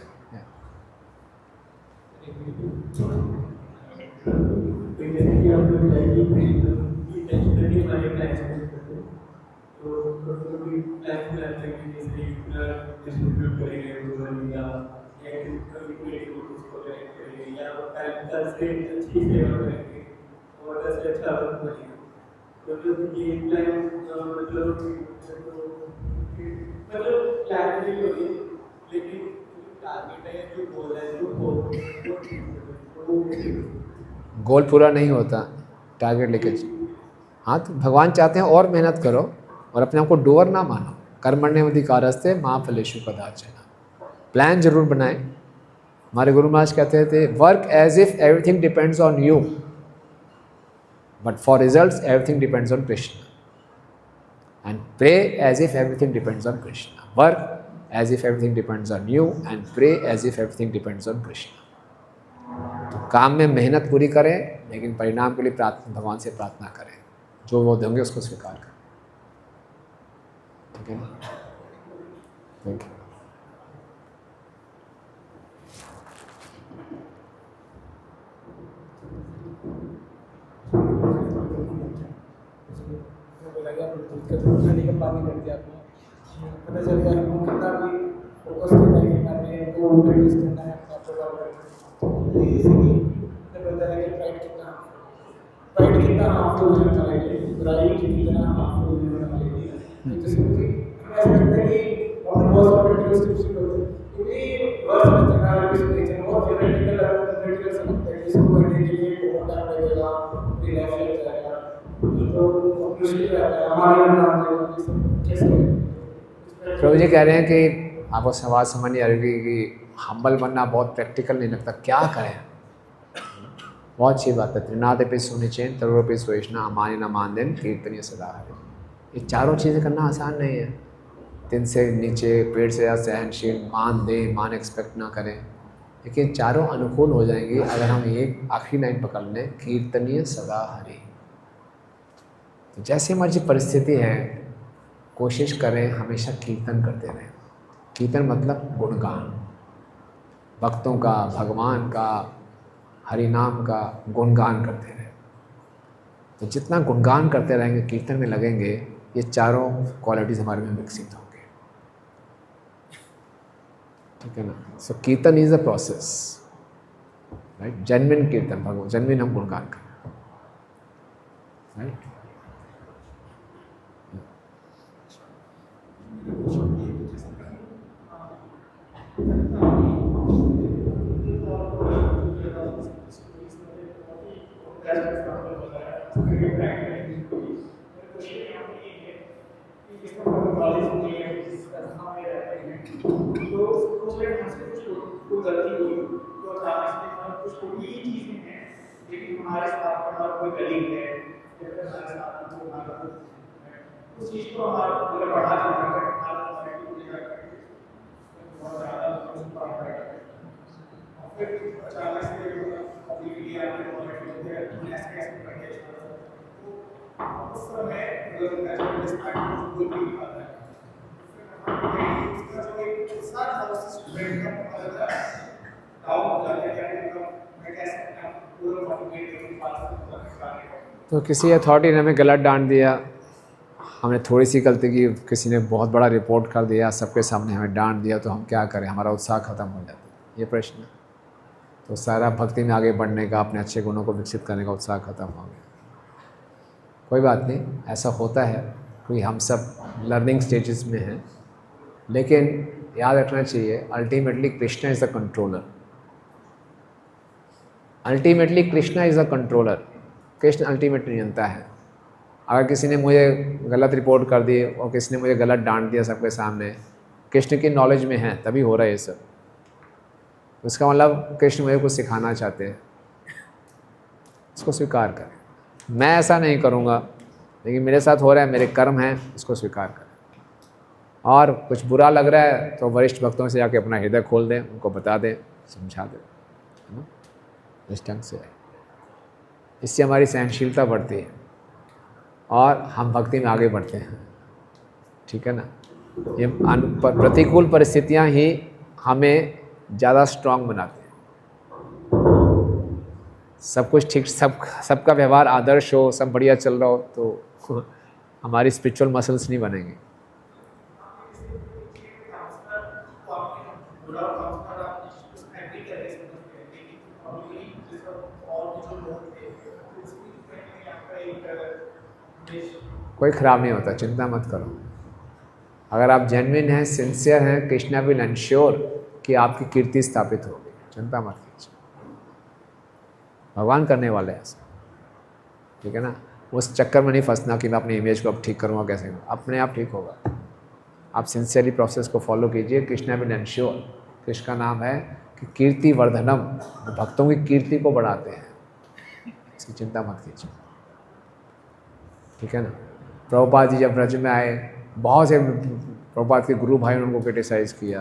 गोल पूरा नहीं होता टारगेट लेके। हाँ, तो भगवान चाहते हैं और मेहनत करो और अपने आप को डोअर ना मानो। कर्मण्येवाधिकारस्ते मा फलेषु कदाचन। प्लान जरूर बनाएं। हमारे गुरु महाराज कहते थे work as if everything depends on you, but for results everything depends on Krishna. And pray as if everything depends on Krishna. Work as if everything depends on you and pray as if everything depends on Krishna. काम में मेहनत पूरी करें, लेकिन परिणाम के लिए भगवान से प्रार्थना करें, जो वो देंगे उसको स्वीकार करें। ठीक है ना? Thank you. पता चल गया हमको कितना भी फोकस करना है, कितना भी वो प्रैक्टिस करना है, अपना प्रोग्राम करना है। इसीलिए मैं बता रहा कि प्राइड कितना हार्मफुल है हमारे लिए, प्राइड कितना हार्मफुल है हमारे लिए। तो सिंपली ऐसा लगता है कि और बहुत सारे प्रैक्टिस होते हैं, क्योंकि वर्ष में चलना है कुछ नहीं चलना, बहुत प्रैक्टिकल समझते हैं कि इसको करने के लिए बहुत टाइम लगेगा, पूरी लाइफ लग जाएगा, तो मुश्किल रहता है हमारे लिए। कैसे प्रभु जी कह रहे हैं कि आपको सवाल समझ नहीं आ रही कि हम्बल बनना बहुत प्रैक्टिकल नहीं लगता, क्या करें? बहुत अच्छी बात है। त्रिनादपि सुनिचेन तरुपि सुवेशना अमानि न मान देन कीर्तनीय सदा हरे। ये चारों चीज़ें करना आसान नहीं है। 3 से नीचे, पेड़ से या सहनशील, मान दे, मान एक्सपेक्ट ना करें, लेकिन चारों अनुकूल हो जाएंगी अगर हम एक आखिरी लाइन पकड़ लें, कीर्तनीय सदा हरे। तो जैसे मर्जी परिस्थिति है, कोशिश करें हमेशा कीर्तन करते रहें। कीर्तन मतलब गुणगान, भक्तों का, भगवान का, हरि नाम का गुणगान करते रहें। तो जितना गुणगान करते रहेंगे, कीर्तन में लगेंगे, ये चारों क्वालिटीज़ हमारे में विकसित होंगे। ठीक है ना? सो कीर्तन is a process, right? Genuine कीर्तन, भगवान जेन्युइन हम गुणगान करें, राइट? उस चीज को हमारा मतलब बढ़ा देना है, हमारा बहुत ज़्यादा फिर अचानक से अभी भी आपके उस समय मतलब नेचुरल स्टार्ट को भी आता है उसका जो एक उत्साह था उस स्टूडेंट का मतलब डाउन हो जाता है कि मैं कैसे अपना पूरा मोटिवेट करूं पास करने को। तो किसी अथॉरिटी ने हमें गलत डांट दिया, हमने थोड़ी सी गलती की, किसी ने बहुत बड़ा रिपोर्ट कर दिया, सबके सामने हमें डांट दिया, तो हम क्या करें, हमारा उत्साह खत्म हो जाता है, ये प्रश्न है। तो सारा भक्ति में आगे बढ़ने का, अपने अच्छे गुणों को विकसित करने का उत्साह खत्म हो गया। कोई बात नहीं, ऐसा होता है, क्योंकि हम सब लर्निंग स्टेजेस में हैं। लेकिन याद रखना चाहिए, ultimately Krishna is the controller. Ultimately Krishna is the controller. Krishna ultimate नियंता है। अगर किसी ने मुझे गलत रिपोर्ट कर दी और किसी ने मुझे गलत डांट दिया सबके सामने, कृष्ण की नॉलेज में है तभी हो रहा है ये सब। उसका मतलब कृष्ण मुझे कुछ सिखाना चाहते हैं, इसको स्वीकार करें। मैं ऐसा नहीं करूँगा, लेकिन मेरे साथ हो रहा है, मेरे कर्म हैं, इसको स्वीकार करें। और कुछ बुरा लग रहा है तो वरिष्ठ भक्तों से जाके अपना हृदय खोल दें, उनको बता दें, समझा दें, है ना, इस ढंग से। इससे हमारी सहनशीलता बढ़ती है और हम भक्ति में आगे बढ़ते हैं, ठीक है ना। ये प्रतिकूल परिस्थितियाँ ही हमें ज़्यादा स्ट्रांग बनाती हैं। सब कुछ ठीक, सबका व्यवहार आदर्श हो, सब बढ़िया चल रहा हो, तो हमारी स्पिरिचुअल मसल्स नहीं बनेंगी। कोई ख़राब नहीं होता, चिंता मत करो। अगर आप जेन्युइन हैं, सिंसियर हैं, कृष्णा विल एंश्योर कि आपकी कीर्ति स्थापित होगी, चिंता मत कीजिए। भगवान करने वाले हैं ऐसा, ठीक है ना। उस चक्कर में नहीं फंसना कि मैं अपनी इमेज को अब ठीक करूँगा, कैसे, अपने आप ठीक होगा। आप सिंसियरली प्रोसेस को फॉलो कीजिए। कृष्णा विल एंश्योर, कृष्ण का नाम है कि कीर्ति वर्धनम, भक्तों की कीर्ति को बढ़ाते हैं, इसकी चिंता मत कीजिए, ठीक है ना। प्रभुपाद जी जब ब्रज में आए, बहुत से प्रभुपाद के गुरु भाइयों ने उनको क्रिटिसाइज़ किया,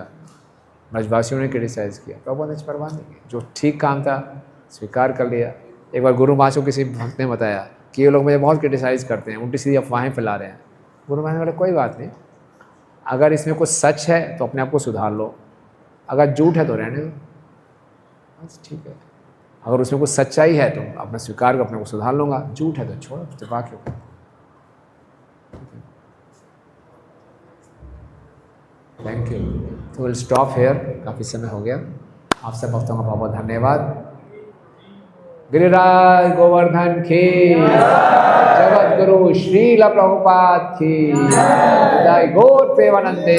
ब्रजवासियों ने क्रिटिसाइज़ किया, प्रभुपाद ने परवाह नहीं की, जो ठीक काम था स्वीकार कर लिया। एक बार गुरु महाराज को किसी भक्त ने बताया कि ये लोग मुझे बहुत क्रिटिसाइज़ करते हैं, उल्टी सीधी अफवाहें फैला रहे हैं। गुरु महाराज ने बोला कोई बात नहीं, अगर इसमें कुछ सच है तो अपने आप को सुधार लो, अगर झूठ है तो रहने दो, बस ठीक है। अगर उसमें कुछ सच्चाई है तो अपना स्वीकार कर, अपने को सुधार लूँगा, झूठ है तो छोड़ो, इत्तेफाक क्यों। Thank you. तो विल स्टॉप हेयर, काफ़ी समय हो गया। आप सब भक्तों का बहुत बहुत धन्यवाद। गिरिराज गोवर्धन की जगत गुरु श्रील प्रभुपाद की जय, गौर प्रेमानंदे।